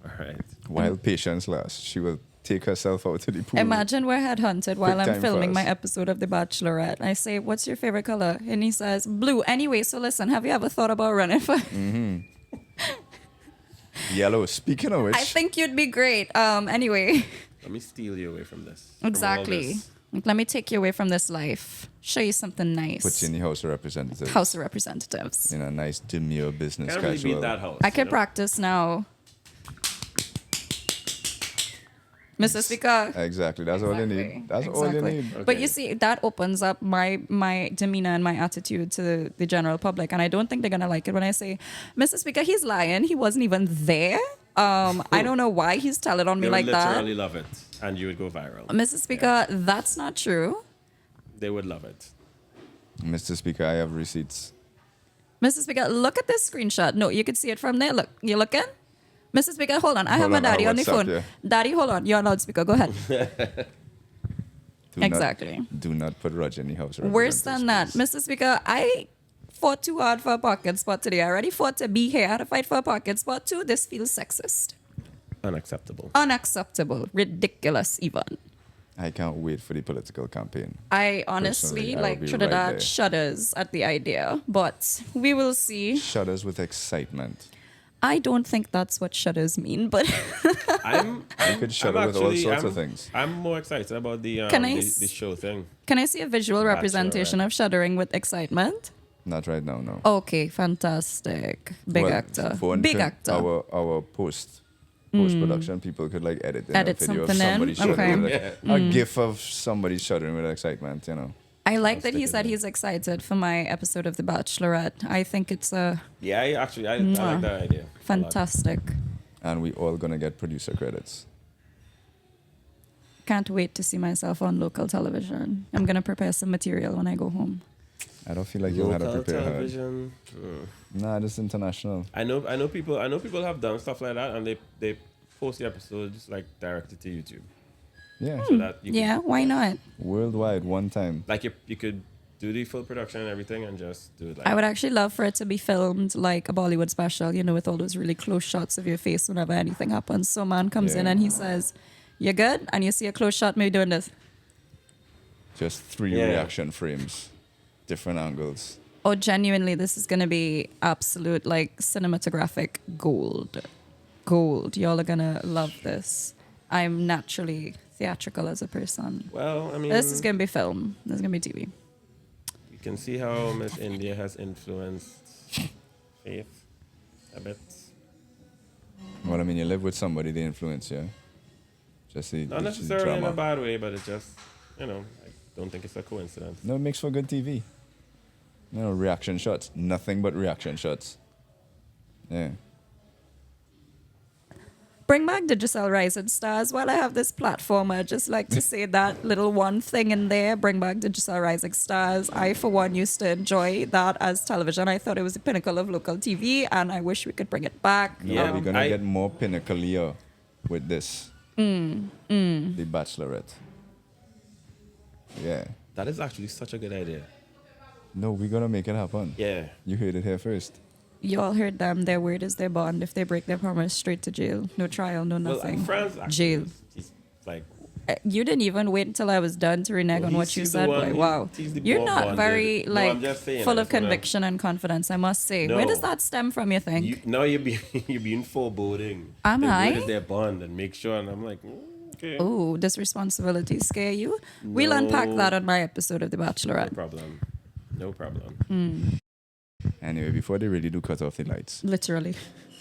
All right. While patience lasts, she will take herself out to the pool. Imagine we're headhunted while Quick I'm time filming my fast. episode of The Bachelorette. I say, "What's your favorite color?" And he says, "Blue." Anyway, so listen, have you ever thought about running for? Yellow. Speaking of which, I think you'd be great. Anyway, Let me steal you away from this. from all exactly. this. Like, let me take you away from this life. Show you something nice. put you in the House of Representatives. House of Representatives. In a nice demure business Can't really casual. beat that house. I you can know? practice now. Mr. Speaker. Exactly. That's all you need. That's all you need. But you Okay. see, that opens up my demeanor and my attitude to the general public, and I don't think they're gonna like it when I say, "Mr. Speaker, he's lying. He wasn't even there." I don't know why he's telling on me They like would that. literally love it, and you would go viral. Mr. Speaker, that's not true. They would love it. Mr. Speaker, I have receipts. Mr. Speaker, look at this screenshot. No, you can see it from there. Look, you looking? Mr. Speaker, hold on. I have Hold my on, daddy on the WhatsApp, phone. yeah. Daddy, hold on. You're on loudspeaker. Go ahead. Do not- Exactly. do not put Roger in the house. Worse than that, Mr. Speaker, I fought too hard for a parking spot today. I already fought to be here. I had to fight for a parking spot too. This feels sexist. Unacceptable. Unacceptable. Ridiculous, even. I can't wait for the political campaign. I honestly, Personally, I will like be right Trinidad there. shudders at the idea, but we will see. Shudders with excitement. I don't think that's what shudders mean, but You could shudder with all sorts of things. I'm more excited about the Can I the show thing. can I see a visual Bachelorette. representation of shuddering with excitement? Not right now, no. Okay, fantastic. Big Well, actor. for Big trim- actor. Our post production people could like edit in Edit a video of something in? somebody shuddering. Okay. With a gif of somebody shuddering with excitement, you know. I like that he stick it said in. he's excited for my episode of The Bachelorette. I think it's a Yeah, I like that idea. a lot. fantastic. And we all gonna get producer credits. Can't wait to see myself on local television. I'm gonna prepare some material when I go home. I don't feel like you'll have to Local prepare hard. television. Nah, this is international. I know people have done stuff like that, and they post the episodes like directed to YouTube, Yeah. so that you Yeah, why not? Worldwide, one time. Like you could do the full production and everything, and just do it like. I would actually love for it to be filmed like a Bollywood special, you know, with all those really close shots of your face whenever anything happens. So man comes in Yeah. and he says, "You're good," and you see a close shot me doing this. Just 3 Yeah. reaction frames, different angles. Oh, genuinely, this is gonna be absolute like cinematographic gold. Gold. Y'all are gonna love this. I'm naturally theatrical as a person. Well, I mean, This is gonna be film. This is gonna be TV. you can see how Miss India has influenced Faith a bit. Well, I mean, you live with somebody, they influence you. Just the Not just the necessarily in a drama. bad way, but it just, I don't think it's a coincidence. No, it makes for good TV. You know, reaction shots. Nothing but reaction shots. Yeah. Bring back Digicel Rising Stars. While I have this platform, I just like to say that little one thing in there. Bring back Digicel Rising Stars. I, for one, used to enjoy that as television. I thought it was the pinnacle of local TV, and I wish we could bring it back. No, Yeah, we're gonna I- get more pinnacle with this. Mm, The Bachelorette. Yeah. That is actually such a good idea. No, we're gonna make it happen. Yeah. You heard it here first. You all heard them. Their word is their bond. If they break their promise, straight to jail. No trial, no Well, nothing. France actually, Jail. He's like, You didn't even wait until I was done to renege on what you he's the said, one- boy. he's- Wow. he's the You're more not bonded. very, No, like, I'm just saying, full I of just wanna- conviction and confidence, I must say. No. Where does that stem from, you think? now you're being you're being foreboding. Am the I? word is their bond, and make sure. And I'm like, okay, Oh, does responsibility scare you? We'll unpack No. that on my episode of The no Bachelorette. problem, no problem. Anyway, before they really do cut off the lights, Literally.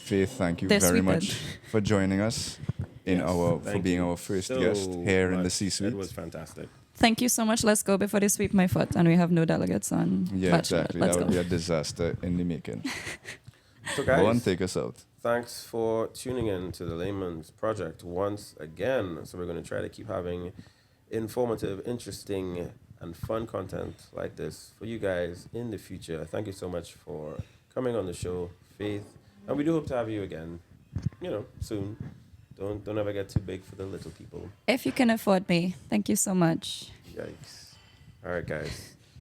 Faith, thank you They're very sweetened. much for joining us in Yes, for thank being you our first so guest here in the much. C-suite. It was fantastic. Thank you so much. Let's go before they sweep my foot and we have no delegates on Yeah, Bachelorette. exactly. Let's That would go. be a disaster in the making. So Go on, guys, take us out. thanks for tuning in to the Laymans project once again. So we're going to try to keep having informative, interesting, and fun content like this for you guys in the future. Thank you so much for coming on the show, Faith, and we do hope to have you again. Soon. Don't ever get too big for the little people. If you can afford me, thank you so much. Yikes! All right, guys.